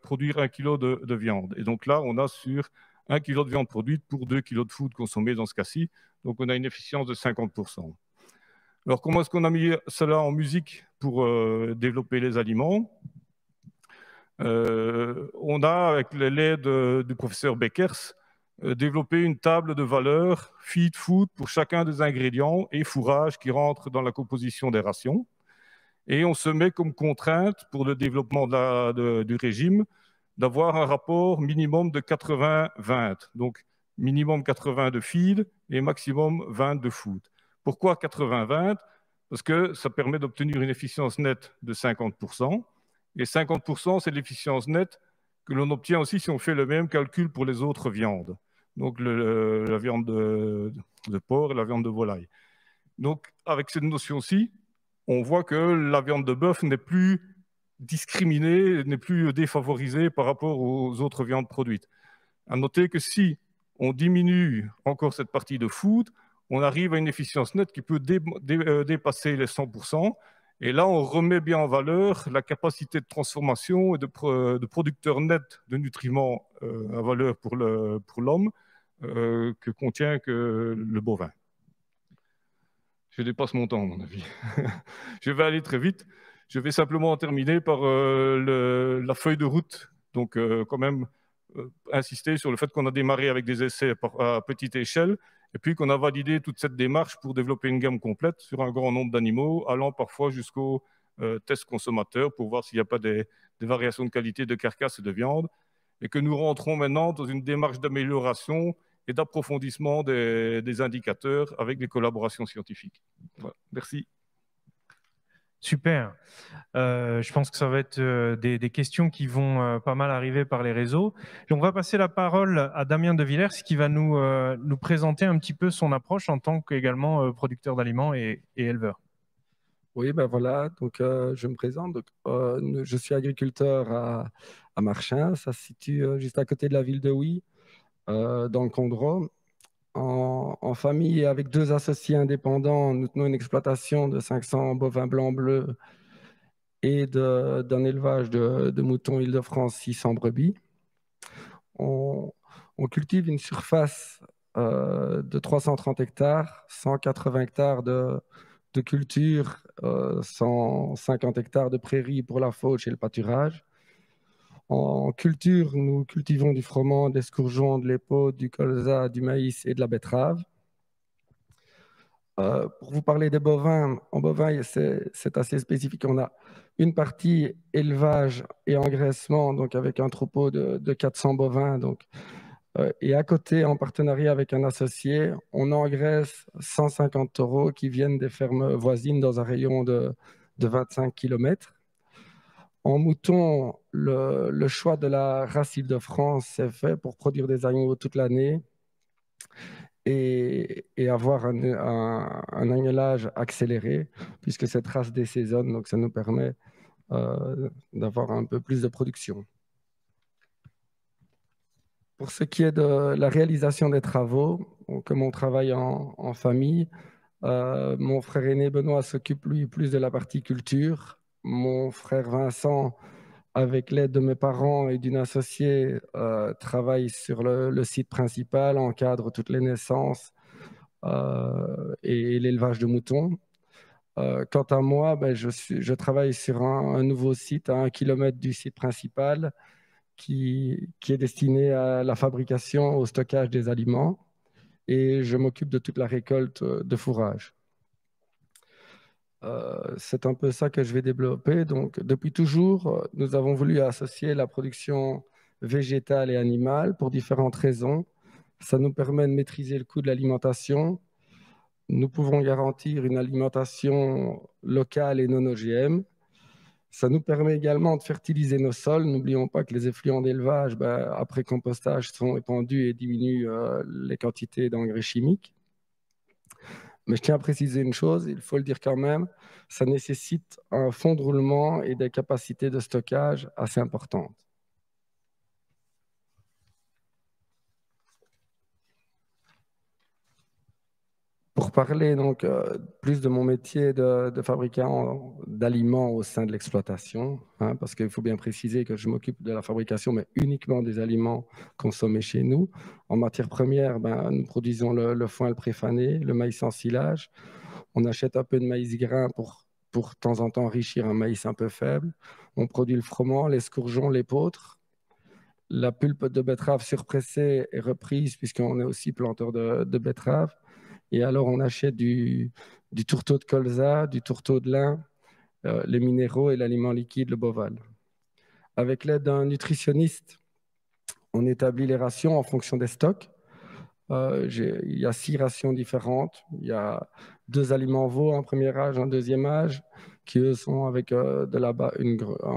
produire 1 kg de viande. Et donc là, on a sur 1 kg de viande produite pour 2 kg de food consommé dans ce cas-ci. Donc on a une efficience de 50%. Alors comment est-ce qu'on a mis cela en musique pour développer les aliments? On a, avec l'aide du professeur Beckers, développé une table de valeurs feed food pour chacun des ingrédients et fourrage qui rentrent dans la composition des rations. Et on se met comme contrainte pour le développement du régime d'avoir un rapport minimum de 80-20. Donc minimum 80 de feed et maximum 20 de food. Pourquoi 80-20? Parce que ça permet d'obtenir une efficience nette de 50%. Et 50%, c'est l'efficience nette que l'on obtient aussi si on fait le même calcul pour les autres viandes. Donc la viande de porc et la viande de volaille. Donc avec cette notion-ci, on voit que la viande de bœuf n'est plus discriminée, n'est plus défavorisée par rapport aux autres viandes produites. À noter que si on diminue encore cette partie de food, on arrive à une efficience nette qui peut dépasser les 100%. Et là, on remet bien en valeur la capacité de transformation et de producteur net de nutriments à valeur pour l'homme que contient le bovin. Je dépasse mon temps, à mon avis. Je vais aller très vite. Je vais simplement terminer par la feuille de route. Donc, quand même, insister sur le fait qu'on a démarré avec des essais à petite échelle et puis qu'on a validé toute cette démarche pour développer une gamme complète sur un grand nombre d'animaux, allant parfois jusqu'au test consommateur pour voir s'il n'y a pas des variations de qualité de carcasse et de viande, et que nous rentrons maintenant dans une démarche d'amélioration et d'approfondissement des indicateurs avec des collaborations scientifiques. Voilà. Merci. Super. Je pense que ça va être des questions qui vont pas mal arriver par les réseaux. Et on va passer la parole à Damien De Villers qui va nous présenter un petit peu son approche en tant qu'également producteur d'aliments et éleveur. Oui, ben voilà, donc je me présente. Donc, je suis agriculteur à Marchins, ça se situe juste à côté de la ville de Huy, dans le Condroz. En famille, avec 2 associés indépendants, nous tenons une exploitation de 500 bovins blancs bleus et d'un élevage de moutons Île-de-France 600 brebis. On cultive une surface de 330 hectares, 180 hectares de culture, 150 hectares de prairies pour la fauche et le pâturage. En culture, nous cultivons du froment, des escourgeons, de l'épaule, du colza, du maïs et de la betterave. Pour vous parler des bovins, en bovin, c'est assez spécifique. On a une partie élevage et engraissement, donc avec un troupeau de 400 bovins. Et à côté, en partenariat avec un associé, on engraisse 150 taureaux qui viennent des fermes voisines dans un rayon de 25 km. En mouton, le choix de la race Île-de-France s'est fait pour produire des agneaux toute l'année et avoir un agnelage accéléré, puisque cette race désaisonne, donc ça nous permet d'avoir un peu plus de production. Pour ce qui est de la réalisation des travaux, comme on travaille en famille, mon frère aîné Benoît s'occupe lui plus de la partie culture. Mon frère Vincent, avec l'aide de mes parents et d'une associée, travaille sur le site principal, encadre toutes les naissances et l'élevage de moutons. Quant à moi, je travaille sur un nouveau site à 1 km du site principal qui est destiné à la fabrication, au stockage des aliments, et je m'occupe de toute la récolte de fourrage. C'est un peu ça que je vais développer. Donc, depuis toujours, nous avons voulu associer la production végétale et animale pour différentes raisons. Ça nous permet de maîtriser le coût de l'alimentation. Nous pouvons garantir une alimentation locale et non OGM. Ça nous permet également de fertiliser nos sols. N'oublions pas que les effluents d'élevage, après compostage, sont épandus et diminuent les quantités d'engrais chimiques. Mais je tiens à préciser une chose, il faut le dire quand même, ça nécessite un fond de roulement et des capacités de stockage assez importantes. Pour parler donc plus de mon métier de fabricant d'aliments au sein de l'exploitation, parce qu'il faut bien préciser que je m'occupe de la fabrication, mais uniquement des aliments consommés chez nous. En matière première, nous produisons le foin, le préfané, le maïs en silage. On achète un peu de maïs grain pour de temps en temps enrichir un maïs un peu faible. On produit le froment, l'escourgeon, l'épeautre. La pulpe de betterave surpressée est reprise puisqu'on est aussi planteur de betterave. Et alors, on achète du tourteau de colza, du tourteau de lin, les minéraux et l'aliment liquide, le boval. Avec l'aide d'un nutritionniste, on établit les rations en fonction des stocks. Il y a 6 rations différentes. Il y a 2 aliments veaux en premier âge, en deuxième âge, qui eux sont avec un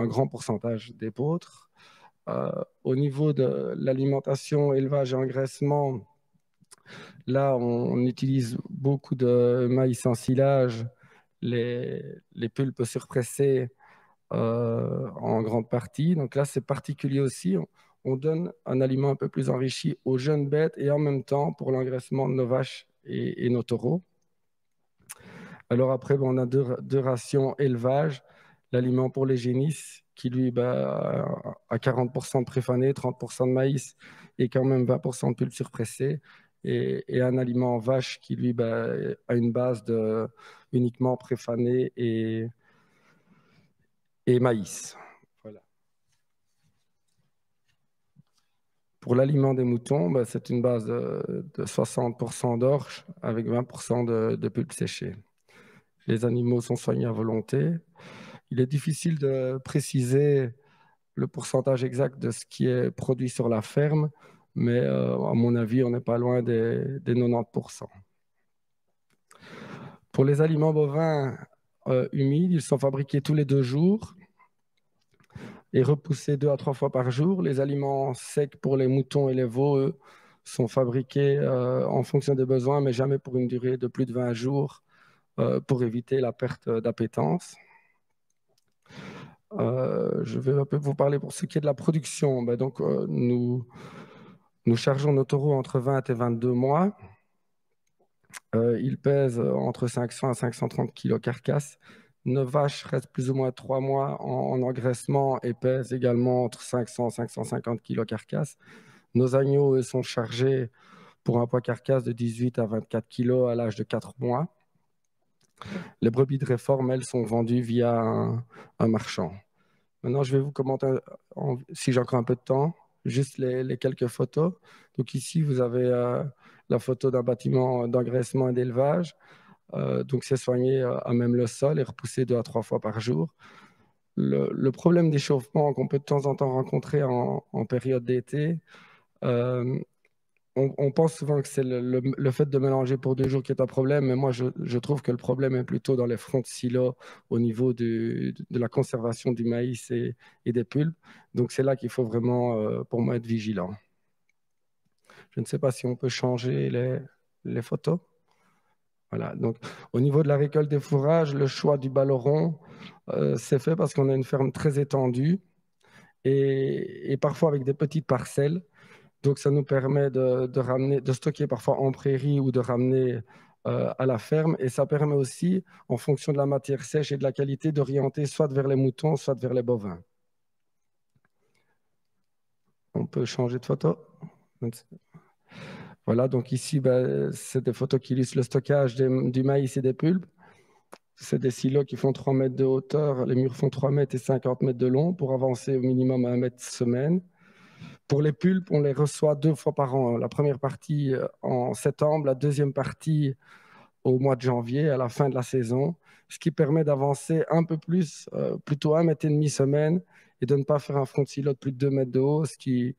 grand pourcentage d'épeautre. Au niveau de l'alimentation, élevage et engraissement, là, on utilise beaucoup de maïs en silage, les pulpes surpressées en grande partie. Donc là, c'est particulier aussi. On donne un aliment un peu plus enrichi aux jeunes bêtes et en même temps pour l'engraissement de nos vaches et nos taureaux. Alors après, on a deux rations élevage. L'aliment pour les génisses qui, lui, a 40% de préfané, 30% de maïs et quand même 20% de pulpe surpressée. Et un aliment vache qui, lui, a une base de uniquement préfané et maïs. Voilà. Pour l'aliment des moutons, c'est une base de 60% d'orge avec 20% de pulpe séchée. Les animaux sont soignés à volonté. Il est difficile de préciser le pourcentage exact de ce qui est produit sur la ferme, mais à mon avis, on n'est pas loin des 90%. Pour les aliments bovins humides, ils sont fabriqués tous les 2 jours et repoussés 2 à 3 fois par jour. Les aliments secs pour les moutons et les veaux, eux, sont fabriqués en fonction des besoins, mais jamais pour une durée de plus de 20 jours pour éviter la perte d'appétence. Je vais un peu vous parler pour ce qui est de la production. Nous chargeons nos taureaux entre 20 et 22 mois. Ils pèsent entre 500 à 530 kg carcasse. Nos vaches restent plus ou moins 3 mois en engraissement et pèsent également entre 500 et 550 kg carcasse. Nos agneaux, eux, sont chargés pour un poids carcasse de 18 à 24 kg à l'âge de 4 mois. Les brebis de réforme, elles, sont vendues via un marchand. Maintenant, je vais vous commenter, si j'ai encore un peu de temps, juste les quelques photos. Donc ici, vous avez la photo d'un bâtiment d'engraissement et d'élevage. Donc c'est soigné à même le sol et repoussé 2 à 3 fois par jour. Le problème d'échauffement qu'on peut de temps en temps rencontrer en période d'été, on pense souvent que c'est le fait de mélanger pour 2 jours qui est un problème, mais moi je trouve que le problème est plutôt dans les fronts de silo au niveau de la conservation du maïs et des pulpes. Donc c'est là qu'il faut vraiment, pour moi, être vigilant. Je ne sais pas si on peut changer les photos. Voilà, donc au niveau de la récolte des fourrages, le choix du ballon c'est fait parce qu'on a une ferme très étendue et parfois avec des petites parcelles. Donc, ça nous permet de stocker parfois en prairie ou de ramener à la ferme. Et ça permet aussi, en fonction de la matière sèche et de la qualité, d'orienter soit vers les moutons, soit vers les bovins. On peut changer de photo. Voilà, donc ici, c'est des photos qui illustrent le stockage du maïs et des pulpes. C'est des silos qui font 3 mètres de hauteur. Les murs font 3 mètres et 50 mètres de long pour avancer au minimum à 1 mètre semaine. Pour les pulpes, on les reçoit 2 fois par an. La première partie en septembre, la deuxième partie au mois de janvier, à la fin de la saison, ce qui permet d'avancer un peu plus, plutôt 1,5 mètre semaine, et de ne pas faire un front de silo de plus de 2 mètres de haut, ce qui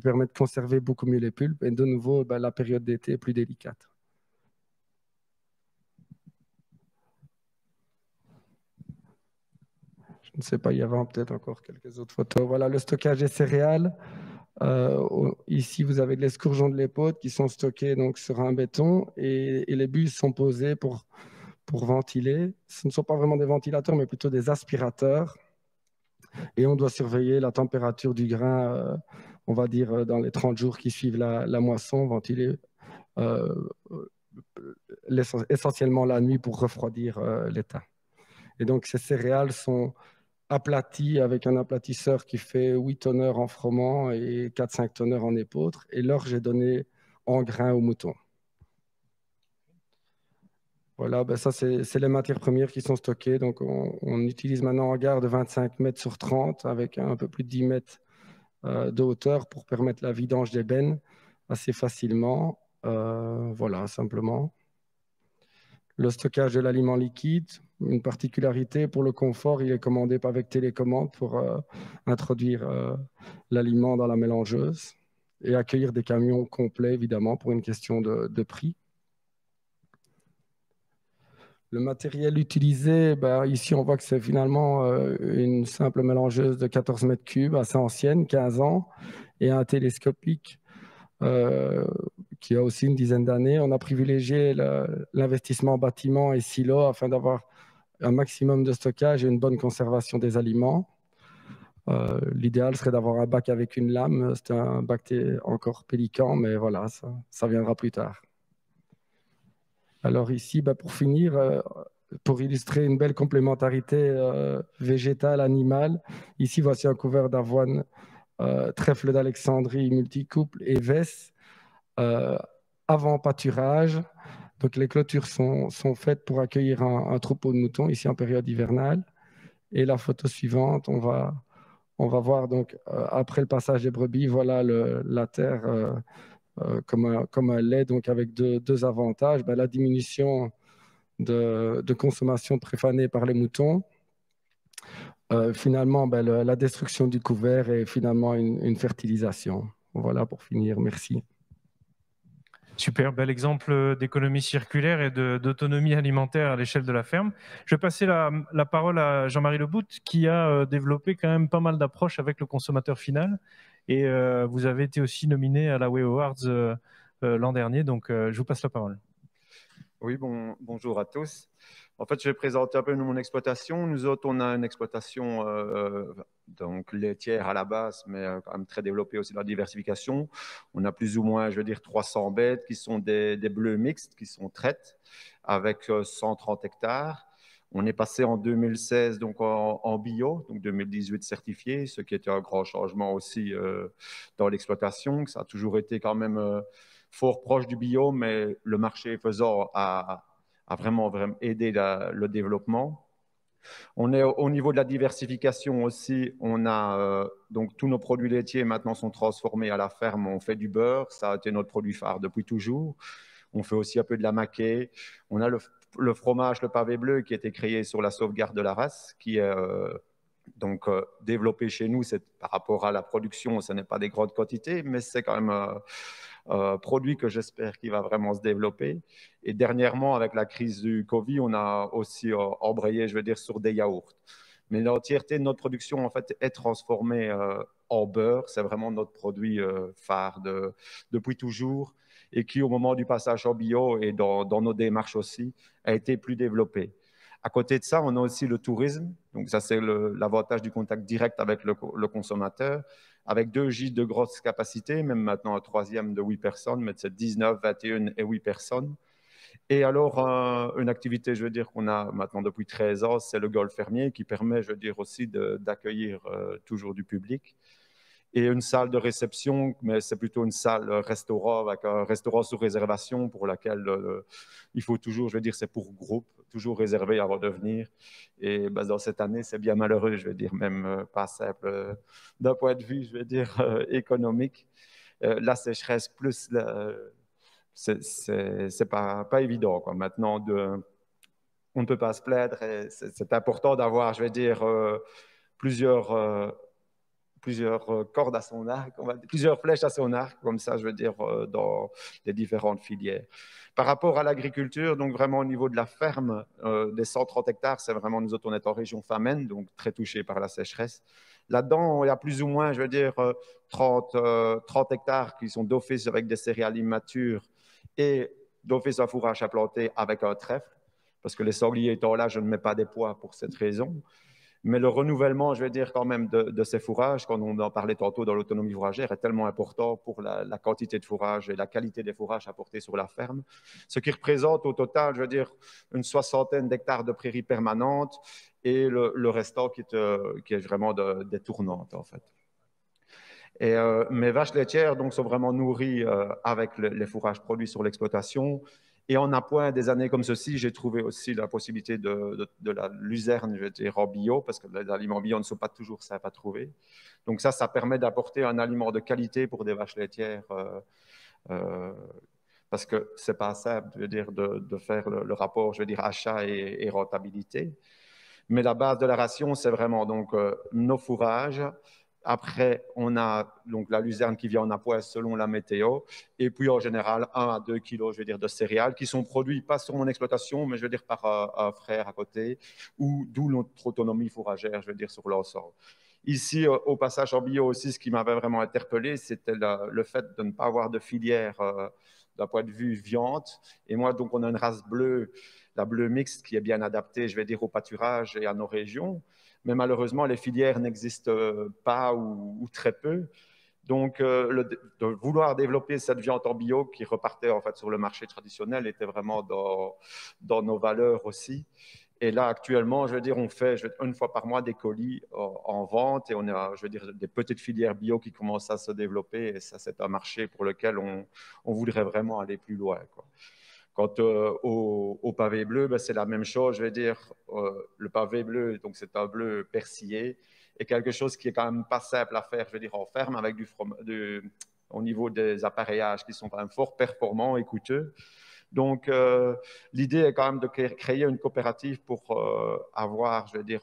permet de conserver beaucoup mieux les pulpes. Et de nouveau, la période d'été est plus délicate. Je ne sais pas, il y avait peut-être encore quelques autres photos. Voilà, le stockage des céréales. Ici, vous avez de l'escourgeon de l'épaule qui sont stockés donc, sur un béton et les bus sont posés pour ventiler. Ce ne sont pas vraiment des ventilateurs, mais plutôt des aspirateurs. Et on doit surveiller la température du grain, on va dire, dans les 30 jours qui suivent la moisson, ventiler essentiellement la nuit pour refroidir l'état. Et donc, ces céréales sont aplati avec un aplatisseur qui fait 8 tonneurs en froment et 4-5 tonneurs en épeautre. Et l'orge est donnée en grains aux moutons. Voilà, ça c'est les matières premières qui sont stockées. Donc on utilise maintenant un hangar de 25 mètres sur 30 avec un peu plus de 10 mètres de hauteur pour permettre la vidange des bennes assez facilement. Voilà, simplement. Le stockage de l'aliment liquide, une particularité pour le confort, il est commandé avec télécommande pour introduire l'aliment dans la mélangeuse et accueillir des camions complets, évidemment, pour une question de prix. Le matériel utilisé, ici, on voit que c'est finalement une simple mélangeuse de 14 mètres cubes, assez ancienne, 15 ans, et un télescopique qui a aussi une dizaine d'années. On a privilégié l'investissement en bâtiment et silos afin d'avoir un maximum de stockage et une bonne conservation des aliments. L'idéal serait d'avoir un bac avec une lame. C'est un bac encore pélican, mais voilà, ça viendra plus tard. Alors ici, pour finir, pour illustrer une belle complémentarité végétale, animale, ici voici un couvert d'avoine trèfle d'Alexandrie, multicouple et vesse avant pâturage. Donc les clôtures sont faites pour accueillir un troupeau de moutons ici en période hivernale. Et la photo suivante, on va voir donc après le passage des brebis, voilà la terre comme elle l'est, donc avec deux avantages. La diminution de consommation préfanée par les moutons. Finalement, la destruction du couvert et finalement une fertilisation. Voilà pour finir. Merci. Super, bel exemple d'économie circulaire et d'autonomie alimentaire à l'échelle de la ferme. Je vais passer la parole à Jean-Marie Lebout qui a développé quand même pas mal d'approches avec le consommateur final. Et vous avez été aussi nominé à la Way Awards l'an dernier, donc je vous passe la parole. Oui, bonjour à tous. En fait, je vais présenter un peu mon exploitation. Nous autres, on a une exploitation donc laitière à la base, mais quand même très développée aussi dans la diversification. On a plus ou moins, je veux dire, 300 bêtes qui sont des bleus mixtes, qui sont traites, avec 130 hectares. On est passé en 2016 donc en bio, donc 2018 certifié, ce qui était un grand changement aussi dans l'exploitation. Ça a toujours été quand même fort proche du bio, mais le marché faisant a vraiment aidé le développement. On est au niveau de la diversification aussi. On a donc tous nos produits laitiers maintenant sont transformés à la ferme. On fait du beurre, ça a été notre produit phare depuis toujours. On fait aussi un peu de la maquée. On a le fromage, le pavé bleu, qui a été créé sur la sauvegarde de la race, qui est donc développé chez nous. Par rapport à la production, ce n'est pas des grandes quantités, mais c'est quand même un produit que j'espère qu'il va vraiment se développer. Et dernièrement, avec la crise du Covid, on a aussi embrayé, je veux dire, sur des yaourts. Mais l'entièreté de notre production, en fait, est transformée en beurre. C'est vraiment notre produit phare depuis toujours et qui, au moment du passage en bio et dans nos démarches aussi, a été plus développé. À côté de ça, on a aussi le tourisme. Donc ça, c'est l'avantage du contact direct avec le consommateur, avec 2 gîtes de grosse capacité, même maintenant un 3e de 8 personnes, mais c'est 19, 21 et 8 personnes. Et alors, une activité, je veux dire, qu'on a maintenant depuis 13 ans, c'est le golf fermier qui permet, je veux dire, aussi d'accueillir toujours du public. Et une salle de réception, mais c'est plutôt une salle restaurant, avec un restaurant sous réservation pour laquelle il faut toujours, je veux dire, c'est pour groupe, toujours réservé avant de venir. Et ben, dans cette année, c'est bien malheureux, je veux dire, même pas simple d'un point de vue, je veux dire, économique. La sécheresse plus, c'est pas évident, quoi. Maintenant, on ne peut pas se plaindre. C'est important d'avoir, je vais dire, plusieurs cordes à son arc, plusieurs flèches à son arc, comme ça, je veux dire, dans les différentes filières. Par rapport à l'agriculture, donc vraiment au niveau de la ferme, des 130 hectares, c'est vraiment, nous autres, on est en région Famenne, donc très touchés par la sécheresse. Là-dedans, il y a plus ou moins, je veux dire, 30 hectares qui sont d'office avec des céréales immatures et d'office un fourrage à planter avec un trèfle, parce que les sangliers étant là, je ne mets pas des pois pour cette raison. Mais le renouvellement, je vais dire quand même, de ces fourrages, quand on en parlait tantôt dans l'autonomie fourragère, est tellement important pour la quantité de fourrage et la qualité des fourrages apportés sur la ferme, ce qui représente au total, je veux dire, une 60aine d'hectares de prairies permanentes et le restant qui est vraiment des tournantes, en fait. Et mes vaches laitières donc, sont vraiment nourries avec les fourrages produits sur l'exploitation. Et en appoint des années comme ceci, j'ai trouvé aussi la possibilité de la luzerne, je veux dire, en bio, parce que les aliments bio ne sont pas toujours simples à trouver. Donc ça permet d'apporter un aliment de qualité pour des vaches laitières, parce que ce n'est pas simple, je veux dire, de faire le rapport, je veux dire, achat et rentabilité. Mais la base de la ration, c'est vraiment donc nos fourrages. Après, on a donc la luzerne qui vient en appoint selon la météo. Et puis, en général, 1 à 2 kilos, je veux dire, de céréales qui sont produits pas sur mon exploitation, mais je veux dire par un frère à côté, d'où notre autonomie fourragère, je veux dire, sur l'ensemble. Ici, au passage en bio aussi, ce qui m'avait vraiment interpellé, c'était le fait de ne pas avoir de filière d'un point de vue viande. Et moi, donc, on a une race bleue, la bleue mixte, qui est bien adaptée, je vais dire, au pâturage et à nos régions. Mais malheureusement, les filières n'existent pas ou très peu. Donc, de vouloir développer cette viande en bio qui repartait en fait sur le marché traditionnel était vraiment dans nos valeurs aussi. Et là, actuellement, je veux dire, on fait une fois par mois des colis en vente et on a, je veux dire, des petites filières bio qui commencent à se développer. Et ça, c'est un marché pour lequel on voudrait vraiment aller plus loin, quoi. Quant au pavé bleu, ben, c'est la même chose. Je vais dire, le pavé bleu, donc c'est un bleu persillé, et quelque chose qui est quand même pas simple à faire, je veux dire, en ferme, avec au niveau des appareillages qui sont quand même fort performants et coûteux. Donc, l'idée est quand même de créer une coopérative pour avoir, je veux dire,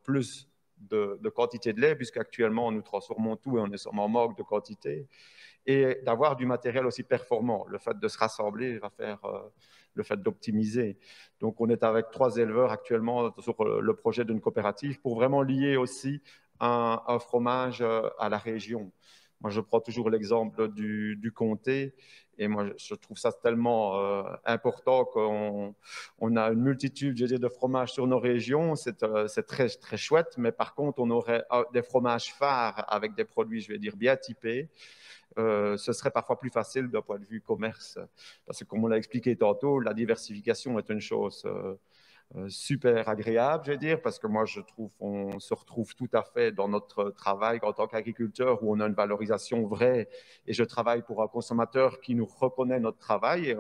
plus de quantité de lait, puisqu'actuellement, nous transformons tout et on est en manque de quantité. Et d'avoir du matériel aussi performant. Le fait de se rassembler va faire le fait d'optimiser. Donc, on est avec 3 éleveurs actuellement sur le projet d'une coopérative pour vraiment lier aussi un fromage à la région. Moi, je prends toujours l'exemple du comté. Et moi, je trouve ça tellement important qu'on a une multitude, je veux dire, de fromages sur nos régions. C'est très, très chouette. Mais par contre, on aurait des fromages phares avec des produits, je vais dire, bien typés. Ce serait parfois plus facile d'un point de vue commerce. Parce que comme on l'a expliqué tantôt, la diversification est une chose. super agréable, je vais dire, parce que moi, je trouve qu'on se retrouve tout à fait dans notre travail en tant qu'agriculteur où on a une valorisation vraie et je travaille pour un consommateur qui nous reconnaît notre travail et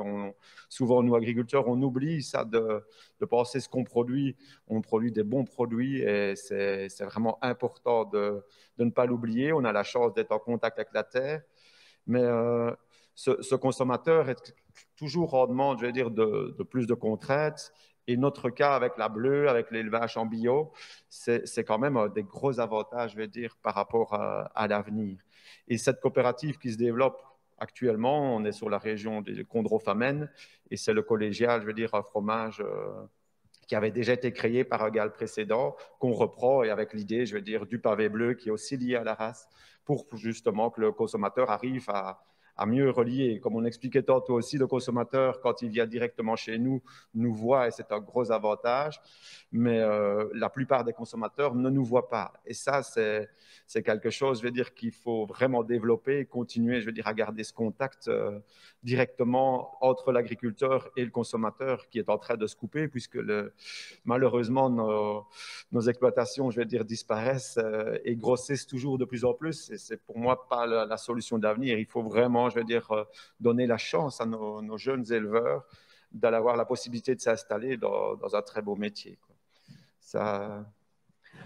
souvent, nous, agriculteurs, on oublie ça de penser ce qu'on produit. On produit des bons produits et c'est vraiment important de ne pas l'oublier. On a la chance d'être en contact avec la terre, mais ce consommateur est toujours en demande, je vais dire, de plus de contraintes. Et notre cas avec la bleue, avec l'élevage en bio, c'est quand même des gros avantages, je vais dire, par rapport à l'avenir. Et cette coopérative qui se développe actuellement, on est sur la région des Condro-Famenne, et c'est le collégial, je veux dire, un fromage qui avait déjà été créé par un GAL précédent, qu'on reprend, et avec l'idée, je veux dire, du pavé bleu, qui est aussi lié à la race, pour justement que le consommateur arrive à mieux relier. Comme on expliquait tantôt aussi, le consommateur, quand il vient directement chez nous, nous voit et c'est un gros avantage, mais la plupart des consommateurs ne nous voient pas. Et ça, c'est quelque chose, je veux dire, qu'il faut vraiment développer et continuer, je veux dire, à garder ce contact directement entre l'agriculteur et le consommateur qui est en train de se couper, puisque malheureusement, nos exploitations, je veux dire, disparaissent et grossissent toujours de plus en plus. Et c'est pour moi pas la solution d'avenir. Il faut vraiment, je veux dire, donner la chance à nos jeunes éleveurs d'avoir la possibilité de s'installer dans un très beau métier, quoi. Ça...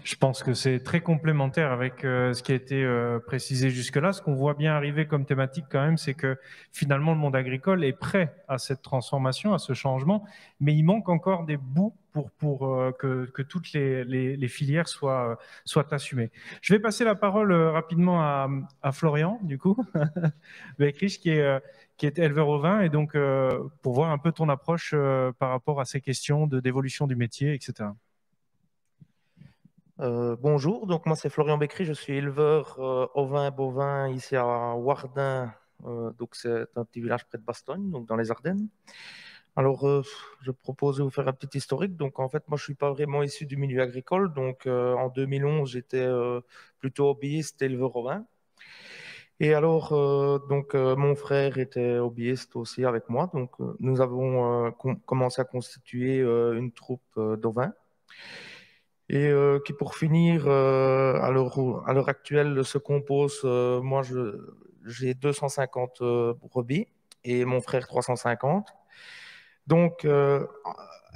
Je pense que c'est très complémentaire avec ce qui a été précisé jusque-là. Ce qu'on voit bien arriver comme thématique quand même, c'est que finalement le monde agricole est prêt à cette transformation, à ce changement, mais il manque encore des bouts pour que toutes les filières soient assumées. Je vais passer la parole rapidement à Florian, du coup, Beckrich, qui est éleveur ovin, et donc pour voir un peu ton approche par rapport à ces questions d'évolution du métier, etc. Bonjour, donc moi c'est Florian Beckrich, je suis éleveur ovin et bovin ici à Wardin, donc c'est un petit village près de Bastogne, donc dans les Ardennes. Alors je propose de vous faire un petit historique. Donc en fait moi je suis pas vraiment issu du milieu agricole, donc en 2011 j'étais plutôt hobbyiste éleveur ovin. Et alors donc mon frère était hobbyiste aussi avec moi, donc nous avons commencé à constituer une troupe d'ovins. Et qui, pour finir, à l'heure actuelle, se compose, moi, j'ai 250 brebis et mon frère 350. Donc,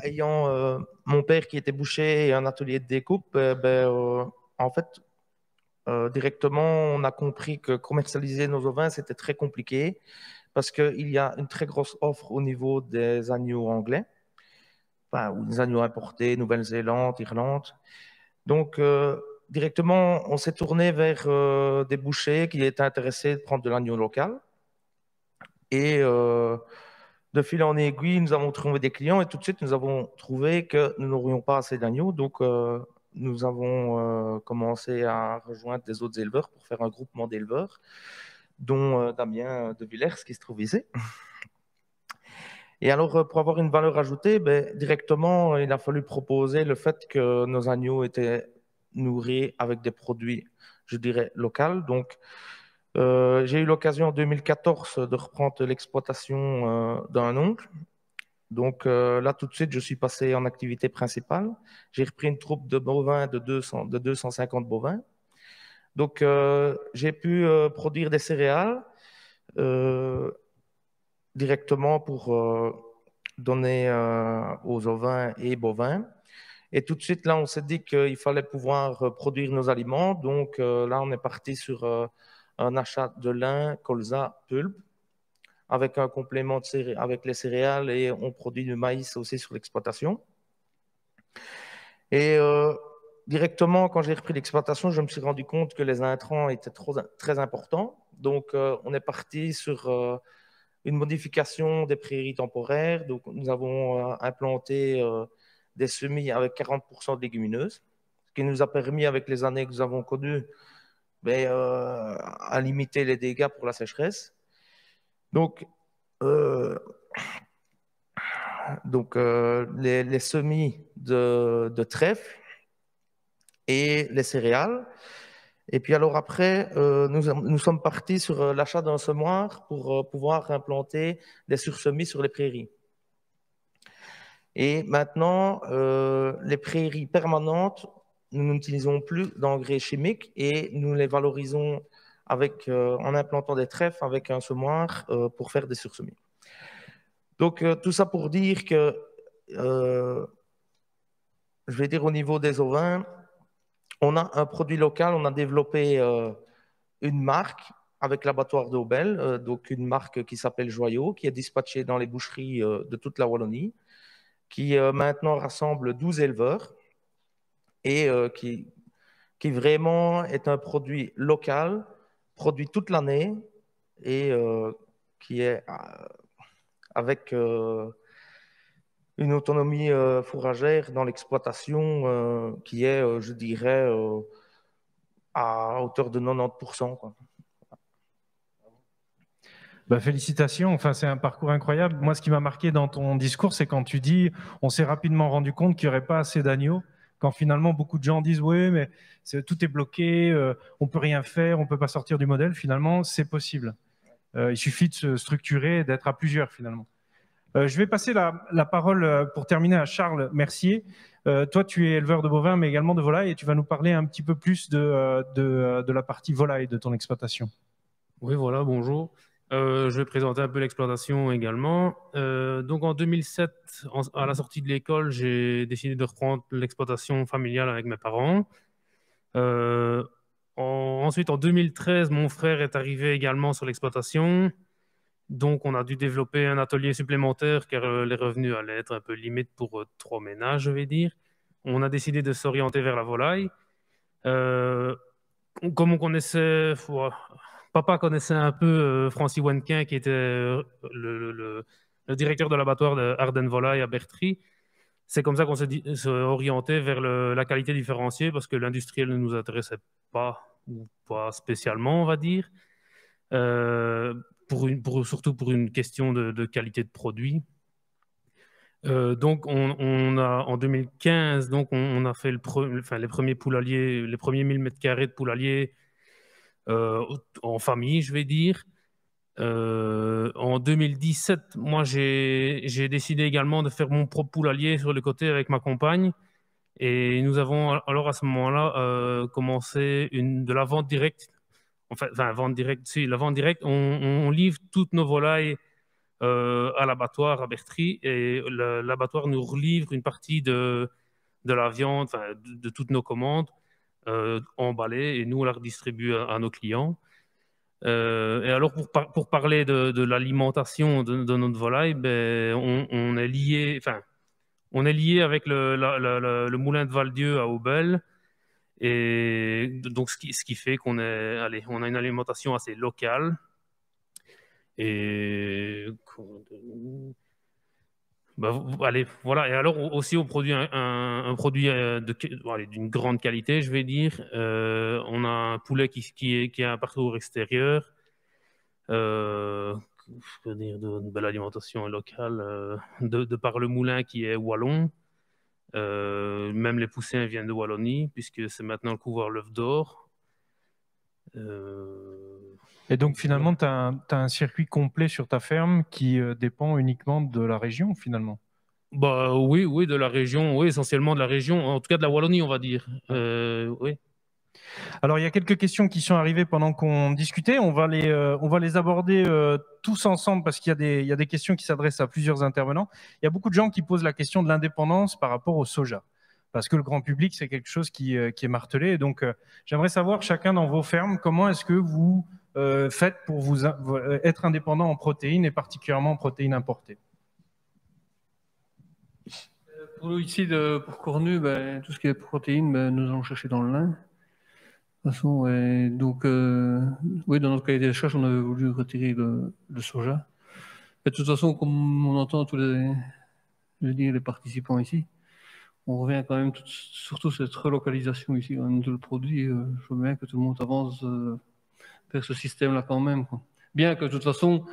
ayant mon père qui était boucher et un atelier de découpe, en fait, directement, on a compris que commercialiser nos ovins, c'était très compliqué parce qu'il y a une très grosse offre au niveau des agneaux anglais, enfin, ou des agneaux importés, Nouvelle-Zélande, Irlande. Donc, directement, on s'est tourné vers des bouchers qui étaient intéressés de prendre de l'agneau local. Et de fil en aiguille, nous avons trouvé des clients et tout de suite, nous avons trouvé que nous n'aurions pas assez d'agneaux. Donc, nous avons commencé à rejoindre des autres éleveurs pour faire un groupement d'éleveurs, dont Damien de Villers qui se trouve ici. Et alors, pour avoir une valeur ajoutée, directement, il a fallu proposer le fait que nos agneaux étaient nourris avec des produits, je dirais, locaux. Donc, j'ai eu l'occasion en 2014 de reprendre l'exploitation d'un oncle. Donc là, tout de suite, je suis passé en activité principale. J'ai repris une troupe de bovins de 250 bovins. Donc, j'ai pu produire des céréales directement pour donner aux ovins et bovins. Et tout de suite, là, on s'est dit qu'il fallait pouvoir produire nos aliments. Donc là, on est parti sur un achat de lin, colza, pulpe, avec un complément avec les céréales, et on produit du maïs aussi sur l'exploitation. Et directement, quand j'ai repris l'exploitation, je me suis rendu compte que les intrants étaient très importants. Donc, on est parti sur une modification des prairies temporaires. Donc, nous avons implanté des semis avec 40% de légumineuses, ce qui nous a permis, avec les années que nous avons connues, à limiter les dégâts pour la sécheresse. Donc, les semis de trèfle et les céréales. Et puis alors après, nous sommes partis sur l'achat d'un semoir pour pouvoir implanter des sursemis sur les prairies. Et maintenant, les prairies permanentes, nous n'utilisons plus d'engrais chimiques et nous les valorisons en implantant des trèfles avec un semoir pour faire des sursemis. Donc, tout ça pour dire que, je vais dire au niveau des ovins, on a un produit local, on a développé une marque avec l'abattoir d'Aubel, donc une marque qui s'appelle Joyau, qui est dispatchée dans les boucheries de toute la Wallonie, qui maintenant rassemble 12 éleveurs et qui vraiment est un produit local, produit toute l'année et qui est avec une autonomie fourragère dans l'exploitation qui est, je dirais, à hauteur de 90%, quoi. Bah, félicitations, enfin, c'est un parcours incroyable. Moi, ce qui m'a marqué dans ton discours, c'est quand tu dis on s'est rapidement rendu compte qu'il n'y aurait pas assez d'agneaux, quand finalement beaucoup de gens disent oui, mais tout est bloqué, on ne peut rien faire, on ne peut pas sortir du modèle. Finalement, c'est possible. Il suffit de se structurer et d'être à plusieurs finalement. Je vais passer la parole pour terminer à Charles Mercier. Toi, tu es éleveur de bovins, mais également de volailles, et tu vas nous parler un petit peu plus de la partie volaille de ton exploitation. Oui, voilà, bonjour. Je vais présenter un peu l'exploitation également. Donc en 2007, à la sortie de l'école, j'ai décidé de reprendre l'exploitation familiale avec mes parents. Ensuite, en 2013, mon frère est arrivé également sur l'exploitation. Donc, on a dû développer un atelier supplémentaire car les revenus allaient être un peu limites pour 3 ménages, je vais dire. On a décidé de s'orienter vers la volaille. Comme on connaissait, papa connaissait un peu Francis Wenquin, qui était le directeur de l'abattoir de Ardennes Volaille à Bertry. C'est comme ça qu'on s'est orienté vers la qualité différenciée parce que l'industriel ne nous intéressait pas, ou pas spécialement, on va dire. Surtout pour une question de qualité de produit. Donc, en 2015, donc on a fait les premiers poulaillers, les premiers 1000 m² de poulailler en famille, je vais dire. En 2017, moi, j'ai décidé également de faire mon propre poulailler sur le côté avec ma compagne. Et nous avons alors à ce moment-là commencé de la vente directe. Vente directe, si, la vente directe, on livre toutes nos volailles à l'abattoir à Bertry et l'abattoir nous relivre une partie de la viande, de toutes nos commandes emballées et nous on la redistribue à nos clients. Et alors pour parler de l'alimentation de notre volaille, ben, on est lié avec le moulin de Val-Dieu à Aubel. Et donc, ce qui fait qu'on a une alimentation assez locale. Et voilà. Et alors aussi, on produit un produit d'une grande qualité, je vais dire. On a un poulet qui a un parcours extérieur. Je peux dire de belle alimentation locale, de par le moulin qui est wallon. Même les poussins viennent de Wallonie, puisque c'est maintenant le couvoir l'œuf d'or. Et donc finalement, tu as un circuit complet sur ta ferme qui dépend uniquement de la région finalement? Bah, oui, de la région, oui, essentiellement de la région, en tout cas de la Wallonie, on va dire. Oui. Alors, il y a quelques questions qui sont arrivées pendant qu'on discutait. On va les aborder tous ensemble parce qu'il y a des questions qui s'adressent à plusieurs intervenants. Il y a beaucoup de gens qui posent la question de l'indépendance par rapport au soja. Parce que le grand public, c'est quelque chose qui est martelé. Et donc, j'aimerais savoir, chacun dans vos fermes, comment est-ce que vous faites pour être indépendant en protéines et particulièrement en protéines importées? Pour nous ici, pour Cornu, ben, tout ce qui est protéines, ben, nous allons chercher dans le lin. De toute façon, donc, oui, dans notre cahier des charges, on avait voulu retirer le soja. Et de toute façon, comme on entend tous les participants ici, on revient quand même surtout cette relocalisation ici de le produit. Je veux bien que tout le monde avance vers ce système-là quand même, quoi. Bien que de toute façon,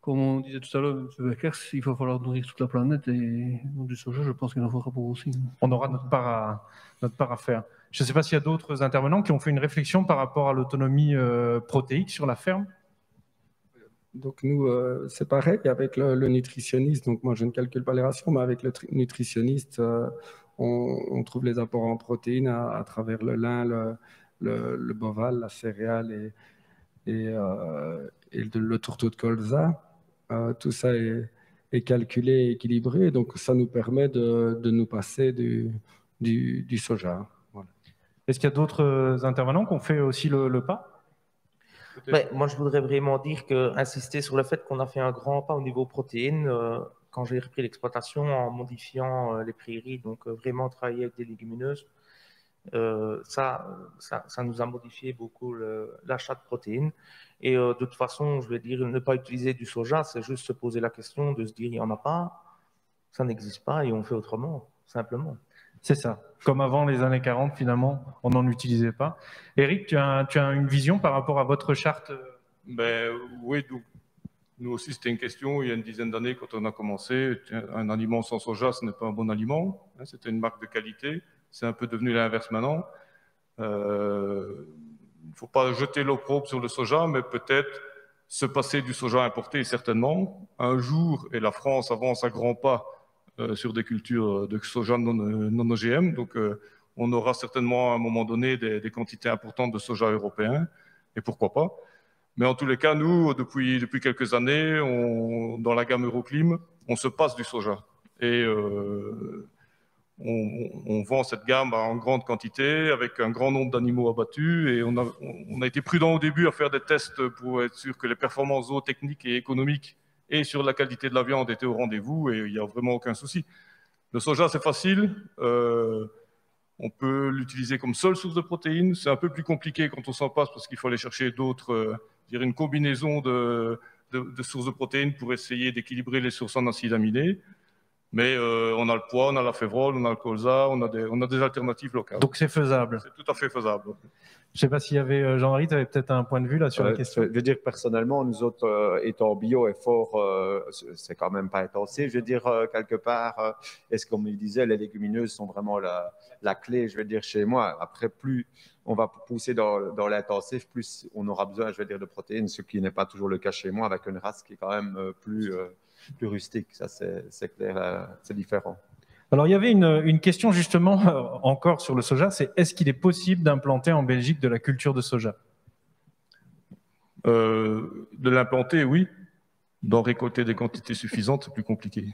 comme on disait tout à l'heure, M. Beckers, il va falloir nourrir toute la planète et du soja, je pense qu'il en faudra pour aussi. On aura notre part à faire. Je ne sais pas s'il y a d'autres intervenants qui ont fait une réflexion par rapport à l'autonomie protéique sur la ferme. Donc nous, c'est pareil avec le nutritionniste. Donc moi, je ne calcule pas les rations, mais avec le nutritionniste, on trouve les apports en protéines à travers le lin, le boval, la céréale et le tourteau de colza. Tout ça est calculé et équilibré. Donc ça nous permet de nous passer du soja. Voilà. Est-ce qu'il y a d'autres intervenants qui ont fait aussi le pas? Moi, je voudrais vraiment insister sur le fait qu'on a fait un grand pas au niveau protéines quand j'ai repris l'exploitation en modifiant les prairies, donc vraiment travailler avec des légumineuses. Ça nous a modifié beaucoup l'achat de protéines. Et de toute façon, je vais dire, ne pas utiliser du soja, c'est juste se poser la question de se dire, il n'y en a pas, ça n'existe pas et on fait autrement, simplement. C'est ça. Comme avant les années 40, finalement, on n'en utilisait pas. Eric, tu as une vision par rapport à votre charte? Oui, donc, nous aussi, c'était une question il y a une dizaine d'années quand on a commencé. Un aliment sans soja, ce n'est pas un bon aliment. C'était une marque de qualité. C'est un peu devenu l'inverse maintenant. Il ne faut pas jeter l'opprobre sur le soja, mais peut-être se passer du soja importé, certainement. Un jour, et la France avance à grands pas sur des cultures de soja non OGM. Donc, on aura certainement à un moment donné des quantités importantes de soja européen, et pourquoi pas. Mais en tous les cas, nous, depuis quelques années, dans la gamme Euroclim, on se passe du soja. Et on vend cette gamme en grande quantité, avec un grand nombre d'animaux abattus. Et on a été prudent au début à faire des tests pour être sûr que les performances zootechniques et économiques et sur la qualité de la viande étaient au rendez-vous, et il n'y a vraiment aucun souci. Le soja, c'est facile. On peut l'utiliser comme seule source de protéines. C'est un peu plus compliqué quand on s'en passe parce qu'il faut aller chercher une combinaison de sources de protéines pour essayer d'équilibrer les sources en acides aminés. Mais on a le pois, on a la févrole, on a le colza, on a des alternatives locales. Donc c'est faisable. C'est tout à fait faisable. Je ne sais pas s'il y avait, Jean-Marie, tu avais peut-être un point de vue là sur la question. Je veux dire, personnellement, nous autres, étant bio et fort, c'est quand même pas intensif. Je veux dire, quelque part, est-ce comme il disait, les légumineuses sont vraiment la clé, je veux dire, chez moi. Après, plus on va pousser dans l'intensif, plus on aura besoin, je veux dire, de protéines, ce qui n'est pas toujours le cas chez moi, avec une race qui est quand même plus rustique. Ça, c'est clair, c'est différent. Alors, il y avait une question justement encore sur le soja, c'est est-ce qu'il est possible d'implanter en Belgique de la culture de soja? De l'implanter, oui. D'en récolter des quantités suffisantes, c'est plus compliqué.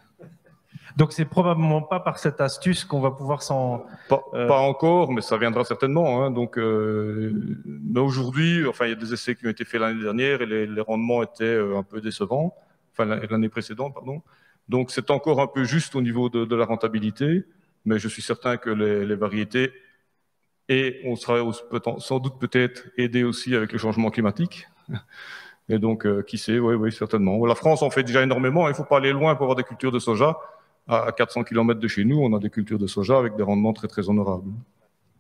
Donc, c'est probablement pas par cette astuce qu'on va pouvoir s'en... Pas encore, mais ça viendra certainement. Hein. Donc, mais aujourd'hui, enfin, il y a des essais qui ont été faits l'année dernière et les rendements étaient un peu décevants. Enfin, l'année précédente, pardon. Donc, c'est encore un peu juste au niveau de la rentabilité, mais je suis certain que les variétés, et on sera sans doute peut-être aidé aussi avec le changement climatique. Et donc, qui sait, oui, certainement. La France en fait déjà énormément. Il ne faut pas aller loin pour avoir des cultures de soja. À 400 km de chez nous, on a des cultures de soja avec des rendements très, très honorables.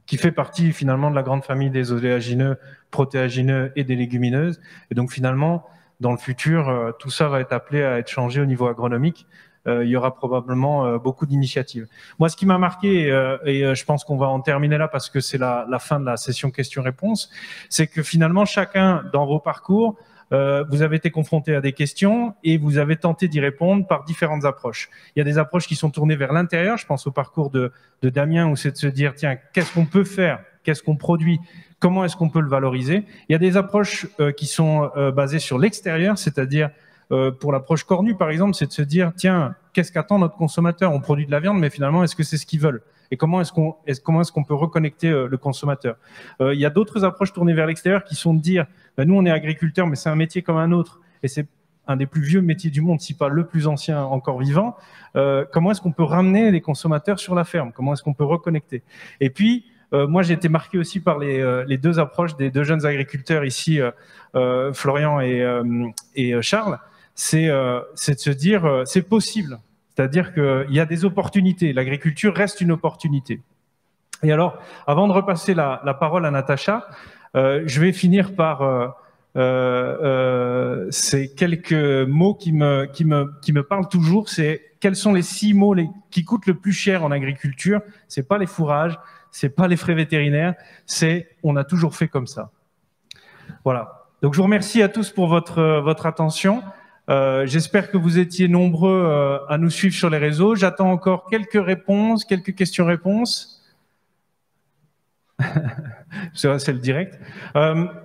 Qui fait partie finalement de la grande famille des oléagineux, protéagineux et des légumineuses. Et donc, finalement, dans le futur, tout ça va être appelé à être changé au niveau agronomique. Il y aura probablement beaucoup d'initiatives. Moi, ce qui m'a marqué, et je pense qu'on va en terminer là parce que c'est la fin de la session questions-réponses, c'est que finalement, chacun dans vos parcours, vous avez été confronté à des questions et vous avez tenté d'y répondre par différentes approches. Il y a des approches qui sont tournées vers l'intérieur. Je pense au parcours de Damien où c'est de se dire, tiens, qu'est-ce qu'on peut faire? Qu'est-ce qu'on produit? Comment est-ce qu'on peut le valoriser? Il y a des approches qui sont basées sur l'extérieur, c'est-à-dire pour l'approche cornue, par exemple, c'est de se dire, tiens, qu'est-ce qu'attend notre consommateur? On produit de la viande, mais finalement, est-ce que c'est ce qu'ils veulent? Et comment est-ce qu'on peut reconnecter le consommateur? Il y a d'autres approches tournées vers l'extérieur qui sont de dire, ben, nous, on est agriculteurs, mais c'est un métier comme un autre, et c'est un des plus vieux métiers du monde, si pas le plus ancien encore vivant. Comment est-ce qu'on peut ramener les consommateurs sur la ferme? Comment est-ce qu'on peut reconnecter? Et puis, moi, j'ai été marqué aussi par les deux approches des deux jeunes agriculteurs ici, Florian et Charles. C'est de se dire, c'est possible. C'est-à-dire qu'il y a des opportunités. L'agriculture reste une opportunité. Et alors, avant de repasser la parole à Natacha, je vais finir par ces quelques mots qui me parlent toujours. C'est quels sont les 6 mots qui coûtent le plus cher en agriculture? C'est pas les fourrages, c'est pas les frais vétérinaires, c'est on a toujours fait comme ça. Voilà. Donc je vous remercie à tous pour votre attention. J'espère que vous étiez nombreux à nous suivre sur les réseaux. J'attends encore quelques réponses, quelques questions-réponses. C'est vrai, c'est le direct.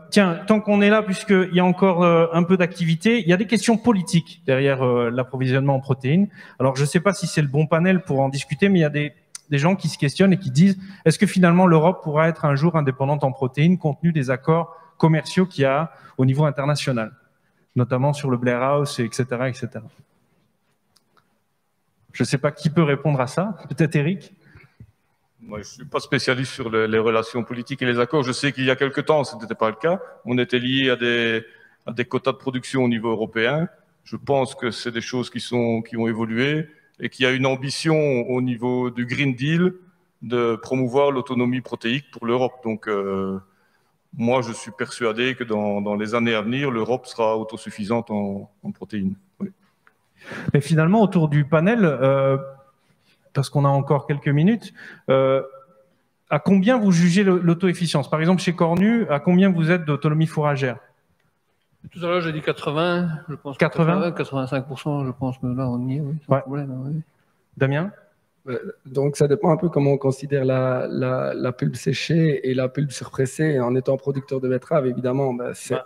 Tiens, tant qu'on est là, puisqu'il y a encore un peu d'activité, il y a des questions politiques derrière l'approvisionnement en protéines. Alors, je ne sais pas si c'est le bon panel pour en discuter, mais il y a des gens qui se questionnent et qui disent « Est-ce que finalement l'Europe pourra être un jour indépendante en protéines compte tenu des accords commerciaux qu'il y a au niveau international, notamment sur le Blair House, etc. etc. » Je ne sais pas qui peut répondre à ça. Peut-être Eric? Moi, je ne suis pas spécialiste sur les relations politiques et les accords. Je sais qu'il y a quelque temps, ce n'était pas le cas. On était lié à des quotas de production au niveau européen. Je pense que c'est des choses qui ont évolué et qu'il y a une ambition au niveau du Green Deal de promouvoir l'autonomie protéique pour l'Europe. Donc, moi, je suis persuadé que dans les années à venir, l'Europe sera autosuffisante en protéines. Oui. Mais finalement, autour du panel, parce qu'on a encore quelques minutes, à combien vous jugez l'auto-efficience? Par exemple, chez Cornu, à combien vous êtes d'autonomie fourragère? Tout à l'heure, j'ai dit 80, je pense. 80, 85%, je pense que là, on y est, oui, sans problème. Oui. Damien? Donc, ça dépend un peu comment on considère la pulpe séchée et la pulpe surpressée. En étant producteur de betterave, évidemment,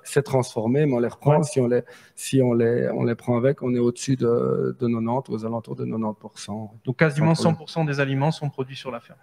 c'est transformé, mais on les reprend. Ouais. Si on les prend avec, on est au-dessus de 90, aux alentours de 90%. Donc, quasiment 100% des aliments sont produits sur la ferme.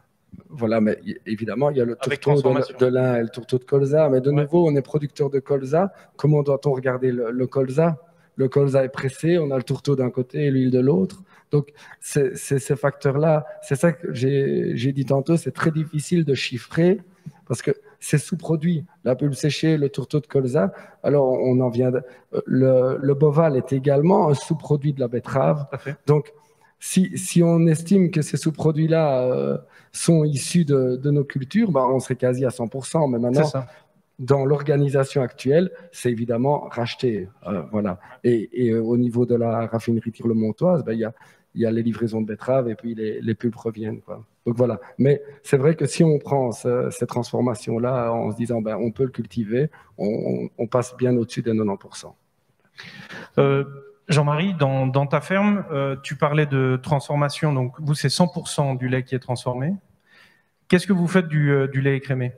Voilà, mais évidemment, il y a le tourteau de lin et le tourteau de colza. Mais de nouveau, on est producteur de colza. Comment doit-on regarder le colza? Le colza est pressé, on a le tourteau d'un côté et l'huile de l'autre. Donc, c'est ces facteurs-là, c'est ça que j'ai dit tantôt, c'est très difficile de chiffrer parce que c'est sous-produit. La pulpe séchée, le tourteau de colza, alors on en vient... Le boval est également un sous-produit de la betterave. Donc, si on estime que ces sous-produits-là sont issus de nos cultures, on serait quasi à 100%. Mais maintenant, dans l'organisation actuelle, c'est évidemment racheté. Voilà. Et au niveau de la raffinerie Tir-le-Montoise, il y a les livraisons de betteraves et puis les pulpes reviennent, quoi. Donc voilà. Mais c'est vrai que si on prend ces transformations-là en se disant on peut le cultiver, on passe bien au-dessus des 90%. Jean-Marie, dans ta ferme, tu parlais de transformation. Donc vous, c'est 100% du lait qui est transformé. Qu'est-ce que vous faites du lait écrémé?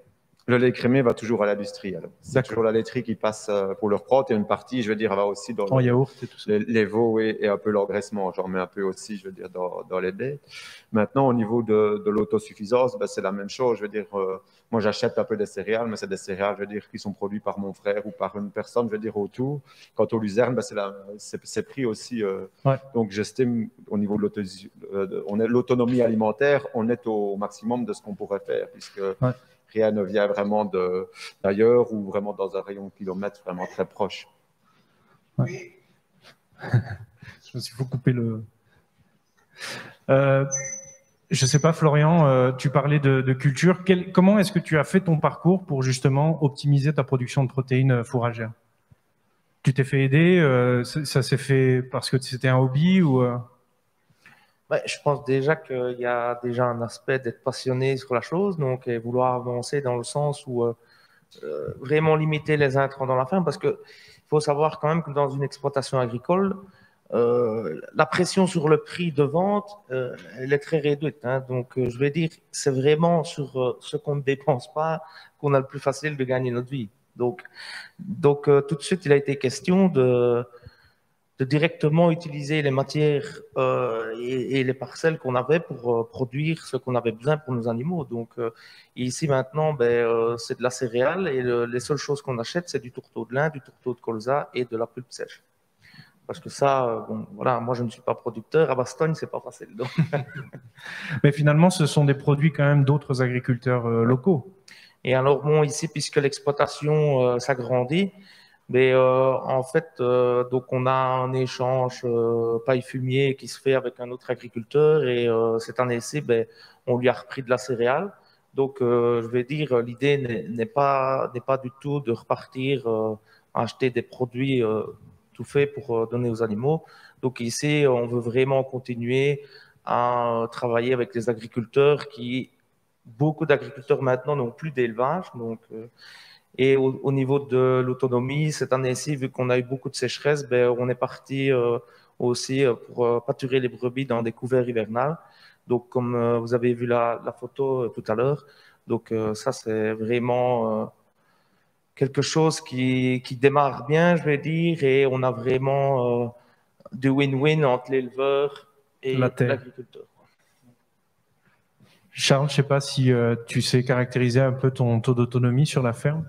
Le lait écrémé va toujours à l'industrie. C'est toujours la laiterie qui passe pour leur prod et une partie, je veux dire, va aussi dans yaourt et tout ça. Les veaux et un peu l'engraissement. J'en mets un peu aussi, je veux dire, dans les baies. Maintenant, au niveau de l'autosuffisance, c'est la même chose. Je veux dire, moi, j'achète un peu des céréales, mais c'est des céréales, je veux dire, qui sont produits par mon frère ou par une personne, je veux dire, autour. Quant aux luzernes, c'est pris aussi. Donc, j'estime, au niveau de l'autonomie alimentaire, on est au maximum de ce qu'on pourrait faire, puisque... rien ne vient vraiment d'ailleurs ou vraiment dans un rayon de kilomètres vraiment très proche. Ouais. Je pense qu'il faut couper le... je ne sais pas, Florian, tu parlais de culture. Comment est-ce que tu as fait ton parcours pour justement optimiser ta production de protéines fourragères? Tu t'es fait aider? Ça s'est fait parce que c'était un hobby ou Je pense déjà qu'il y a déjà un aspect d'être passionné sur la chose, donc et vouloir avancer dans le sens où vraiment limiter les intrants dans la ferme, parce qu'il faut savoir quand même que dans une exploitation agricole, la pression sur le prix de vente, elle est très réduite. Hein, donc je vais dire, c'est vraiment sur ce qu'on ne dépense pas qu'on a le plus facile de gagner notre vie. Donc tout de suite, il a été question de directement utiliser les matières et les parcelles qu'on avait pour produire ce qu'on avait besoin pour nos animaux. Donc ici maintenant, c'est de la céréale et les seules choses qu'on achète, c'est du tourteau de lin, du tourteau de colza et de la pulpe sèche. Parce que ça, voilà, moi je ne suis pas producteur, à Bastogne, c'est pas facile. Donc. Mais finalement, ce sont des produits quand même d'autres agriculteurs locaux. Et alors ici, puisque l'exploitation s'agrandit, mais en fait, donc on a un échange paille-fumier qui se fait avec un autre agriculteur et cette année-ci, on lui a repris de la céréale. Donc, je vais dire, l'idée n'est pas du tout de repartir acheter des produits tout faits pour donner aux animaux. Donc ici, on veut vraiment continuer à travailler avec les agriculteurs beaucoup d'agriculteurs maintenant n'ont plus d'élevage, donc Et au niveau de l'autonomie, cette année-ci, vu qu'on a eu beaucoup de sécheresse, ben, on est parti aussi pour pâturer les brebis dans des couverts hivernales. Donc, comme vous avez vu la photo tout à l'heure, donc ça, c'est vraiment quelque chose qui démarre bien, je vais dire, et on a vraiment du win-win entre l'éleveur et l'agriculteur. Charles, je ne sais pas si tu sais caractériser un peu ton taux d'autonomie sur la ferme.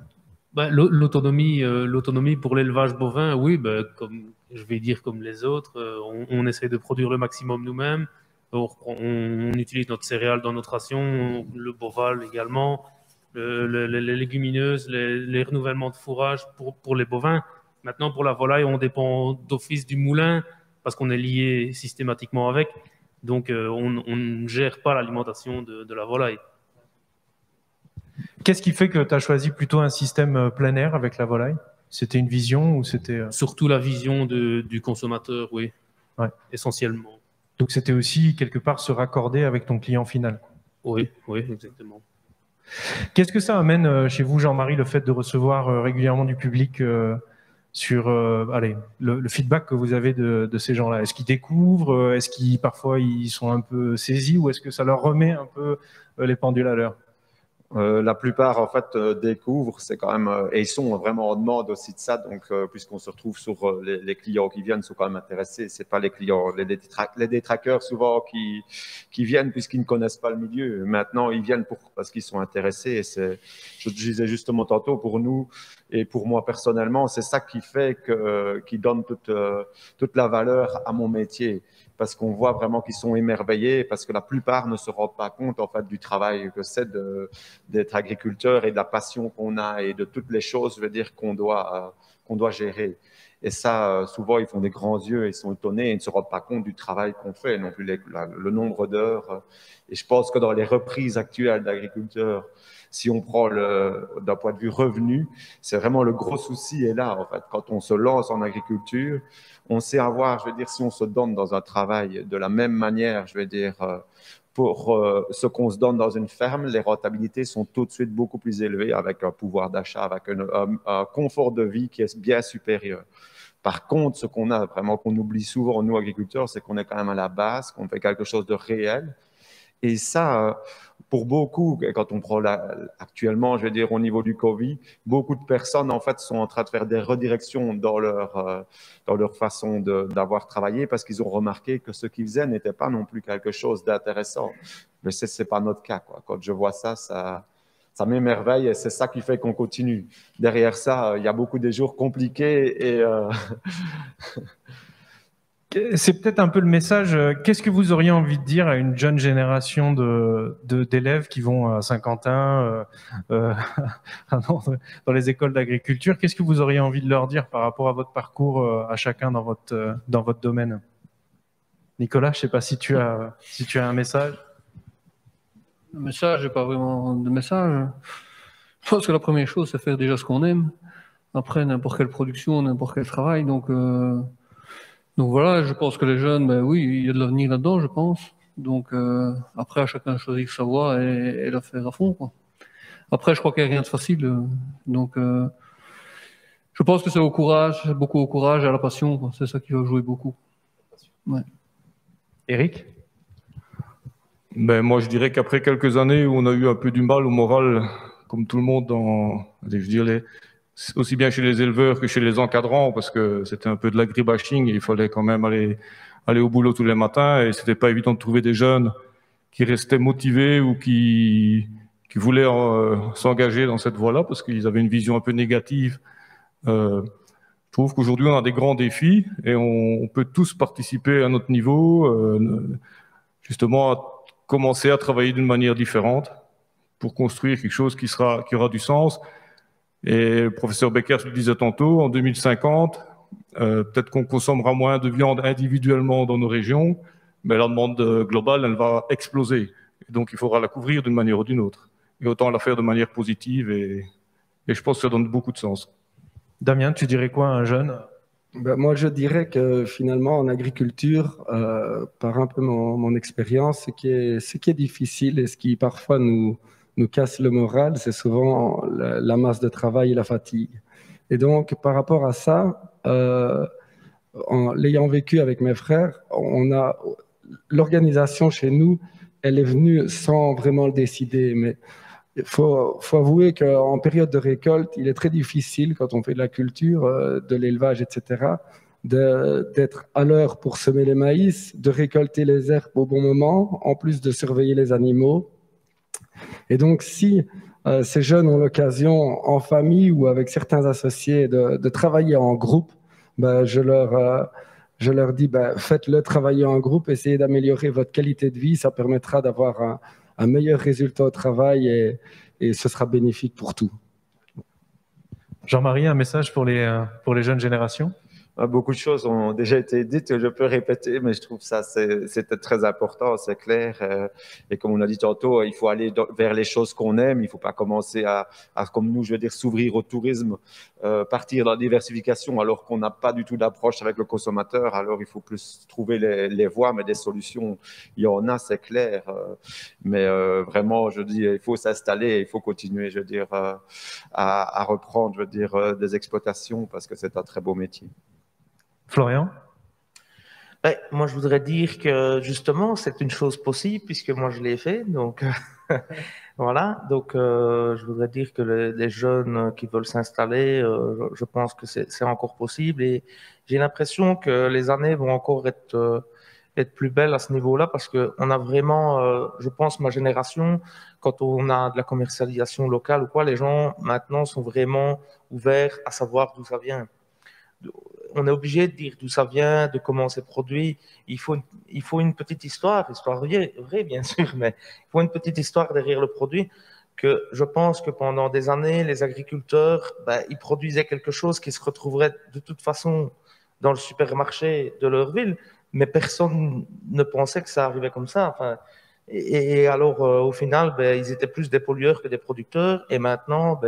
Ben, l'autonomie pour l'élevage bovin, oui, ben, comme je vais dire comme les autres, on essaie de produire le maximum nous-mêmes. On utilise notre céréale dans notre ration, le boval également, les légumineuses, les renouvellements de fourrage pour les bovins. Maintenant, pour la volaille, on dépend d'office du moulin parce qu'on est lié systématiquement avec. Donc, on ne gère pas l'alimentation de la volaille. Qu'est-ce qui fait que tu as choisi plutôt un système plein air avec la volaille? C'était une vision ou c'était... Surtout la vision du consommateur, oui, ouais. Essentiellement. Donc c'était aussi quelque part se raccorder avec ton client final. Oui, oui, exactement. Qu'est-ce que ça amène chez vous, Jean-Marie, le fait de recevoir régulièrement du public sur le feedback que vous avez de ces gens-là? Est-ce qu'ils découvrent? Est-ce qu'ils parfois ils sont un peu saisis? Ou est-ce que ça leur remet un peu les pendules à l'heure? La plupart, en fait, découvrent, c'est quand même, et ils sont vraiment en demande aussi de ça. Donc, puisqu'on se retrouve sur les clients qui viennent sont quand même intéressés. C'est pas les clients, les détraqueurs souvent qui viennent puisqu'ils ne connaissent pas le milieu. Maintenant, ils viennent parce qu'ils sont intéressés. Et c'est, je disais justement tantôt, pour nous et pour moi personnellement, c'est ça qui fait qui donne toute la valeur à mon métier. Parce qu'on voit vraiment qu'ils sont émerveillés, parce que la plupart ne se rendent pas compte en fait du travail que c'est d'être agriculteur et de la passion qu'on a et de toutes les choses, je veux dire, qu'on doit gérer. Et ça, souvent, ils font des grands yeux, ils sont étonnés et ne se rendent pas compte du travail qu'on fait, non plus le nombre d'heures. Et je pense que dans les reprises actuelles d'agriculteurs, si on prend d'un point de vue revenu, c'est vraiment le gros souci est là, en fait. Quand on se lance en agriculture, on sait avoir, je veux dire, si on se donne dans un travail de la même manière, je veux dire, pour ce qu'on se donne dans une ferme, les rentabilités sont tout de suite beaucoup plus élevées avec un pouvoir d'achat, avec un confort de vie qui est bien supérieur. Par contre, ce qu'on a vraiment, qu'on oublie souvent, nous agriculteurs, c'est qu'on est quand même à la base, qu'on fait quelque chose de réel. Et ça, pour beaucoup, quand on prend actuellement, je veux dire, au niveau du Covid, beaucoup de personnes, en fait, sont en train de faire des redirections dans leur façon d'avoir travaillé parce qu'ils ont remarqué que ce qu'ils faisaient n'était pas non plus quelque chose d'intéressant. Mais ce n'est pas notre cas, quoi. Quand je vois ça, ça m'émerveille et c'est ça qui fait qu'on continue. Derrière ça, il y a beaucoup de jours compliqués et... C'est peut-être un peu le message. Qu'est-ce que vous auriez envie de dire à une jeune génération d'élèves qui vont à Saint-Quentin, dans les écoles d'agriculture? Qu'est-ce que vous auriez envie de leur dire par rapport à votre parcours à chacun dans votre domaine? Nicolas, je ne sais pas si tu as un message. Un message, j'ai pas vraiment de message. Je pense que la première chose, c'est faire déjà ce qu'on aime. Après, n'importe quelle production, n'importe quel travail. Donc voilà, je pense que les jeunes, ben oui, il y a de l'avenir là-dedans, je pense. Donc après, à chacun de choisir sa voie et la faire à fond, quoi. Après, je crois qu'il n'y a rien de facile. Donc je pense que c'est au courage, beaucoup au courage et à la passion, quoi. C'est ça qui va jouer beaucoup. Ouais. Eric? Ben, moi, je dirais qu'après quelques années où on a eu un peu du mal au moral, comme tout le monde, je dirais, aussi bien chez les éleveurs que chez les encadrants, parce que c'était un peu de l'agribashing et il fallait quand même aller au boulot tous les matins et c'était pas évident de trouver des jeunes qui restaient motivés ou qui voulaient s'engager dans cette voie-là parce qu'ils avaient une vision un peu négative. Je trouve qu'aujourd'hui, on a des grands défis et on peut tous participer à notre niveau, justement à commencer à travailler d'une manière différente pour construire quelque chose qui aura du sens. Et le professeur Becker le disait tantôt, en 2050, peut-être qu'on consommera moins de viande individuellement dans nos régions, mais la demande globale, elle va exploser. Et donc, il faudra la couvrir d'une manière ou d'une autre. Et autant la faire de manière positive, et je pense que ça donne beaucoup de sens. Damien, tu dirais quoi à un jeune? Ben, moi, je dirais que finalement, en agriculture, par un peu mon expérience, ce qui est difficile et ce qui parfois nous nous casse le moral, c'est souvent la masse de travail et la fatigue. Et donc, par rapport à ça, en l'ayant vécu avec mes frères, l'organisation chez nous, elle est venue sans vraiment le décider. Mais il faut avouer qu'en période de récolte, il est très difficile, quand on fait de la culture, de l'élevage, etc., d'être à l'heure pour semer les maïs, de récolter les herbes au bon moment, en plus de surveiller les animaux. Et donc, si ces jeunes ont l'occasion, en famille ou avec certains associés, de travailler en groupe, ben, je leur dis, ben, faites-le travailler en groupe, essayez d'améliorer votre qualité de vie, ça permettra d'avoir un meilleur résultat au travail et ce sera bénéfique pour tout. Jean-Marie, un message pour les jeunes générations? Beaucoup de choses ont déjà été dites, je peux répéter, mais je trouve ça c'était très important, c'est clair. Et comme on a dit tantôt, il faut aller vers les choses qu'on aime, il ne faut pas commencer à, comme nous, je veux dire, s'ouvrir au tourisme, partir dans la diversification alors qu'on n'a pas du tout d'approche avec le consommateur. Alors il faut plus trouver les voies, mais des solutions, il y en a, c'est clair. Mais vraiment, je dis, il faut s'installer, il faut continuer, je veux dire, à reprendre, je veux dire, des exploitations parce que c'est un très beau métier. Florian? Ouais, moi, je voudrais dire que justement, c'est une chose possible puisque moi, je l'ai fait. Donc, voilà. Donc, je voudrais dire que les jeunes qui veulent s'installer, je pense que c'est encore possible. Et j'ai l'impression que les années vont encore être plus belles à ce niveau-là parce qu'on a vraiment, je pense, ma génération, quand on a de la commercialisation locale ou quoi, les gens maintenant sont vraiment ouverts à savoir d'où ça vient. On est obligé de dire d'où ça vient, de comment c'est produit. Il faut une petite histoire vraie bien sûr, mais il faut une petite histoire derrière le produit. Que je pense que pendant des années, les agriculteurs, ils produisaient quelque chose qui se retrouverait de toute façon dans le supermarché de leur ville, mais personne ne pensait que ça arrivait comme ça. Enfin, et alors, au final, ils étaient plus des pollueurs que des producteurs. Et maintenant,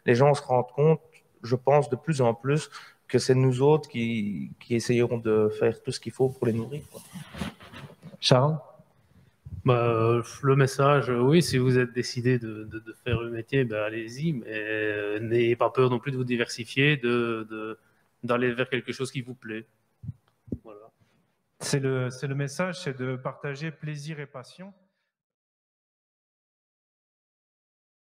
les gens se rendent compte, je pense, de plus en plus que c'est nous autres qui essayerons de faire tout ce qu'il faut pour les nourrir, quoi. Charles? Le message, oui, si vous êtes décidé de faire le métier, allez-y, mais n'ayez pas peur non plus de vous diversifier, d'aller vers quelque chose qui vous plaît. Voilà. C'est le message, c'est de partager plaisir et passion.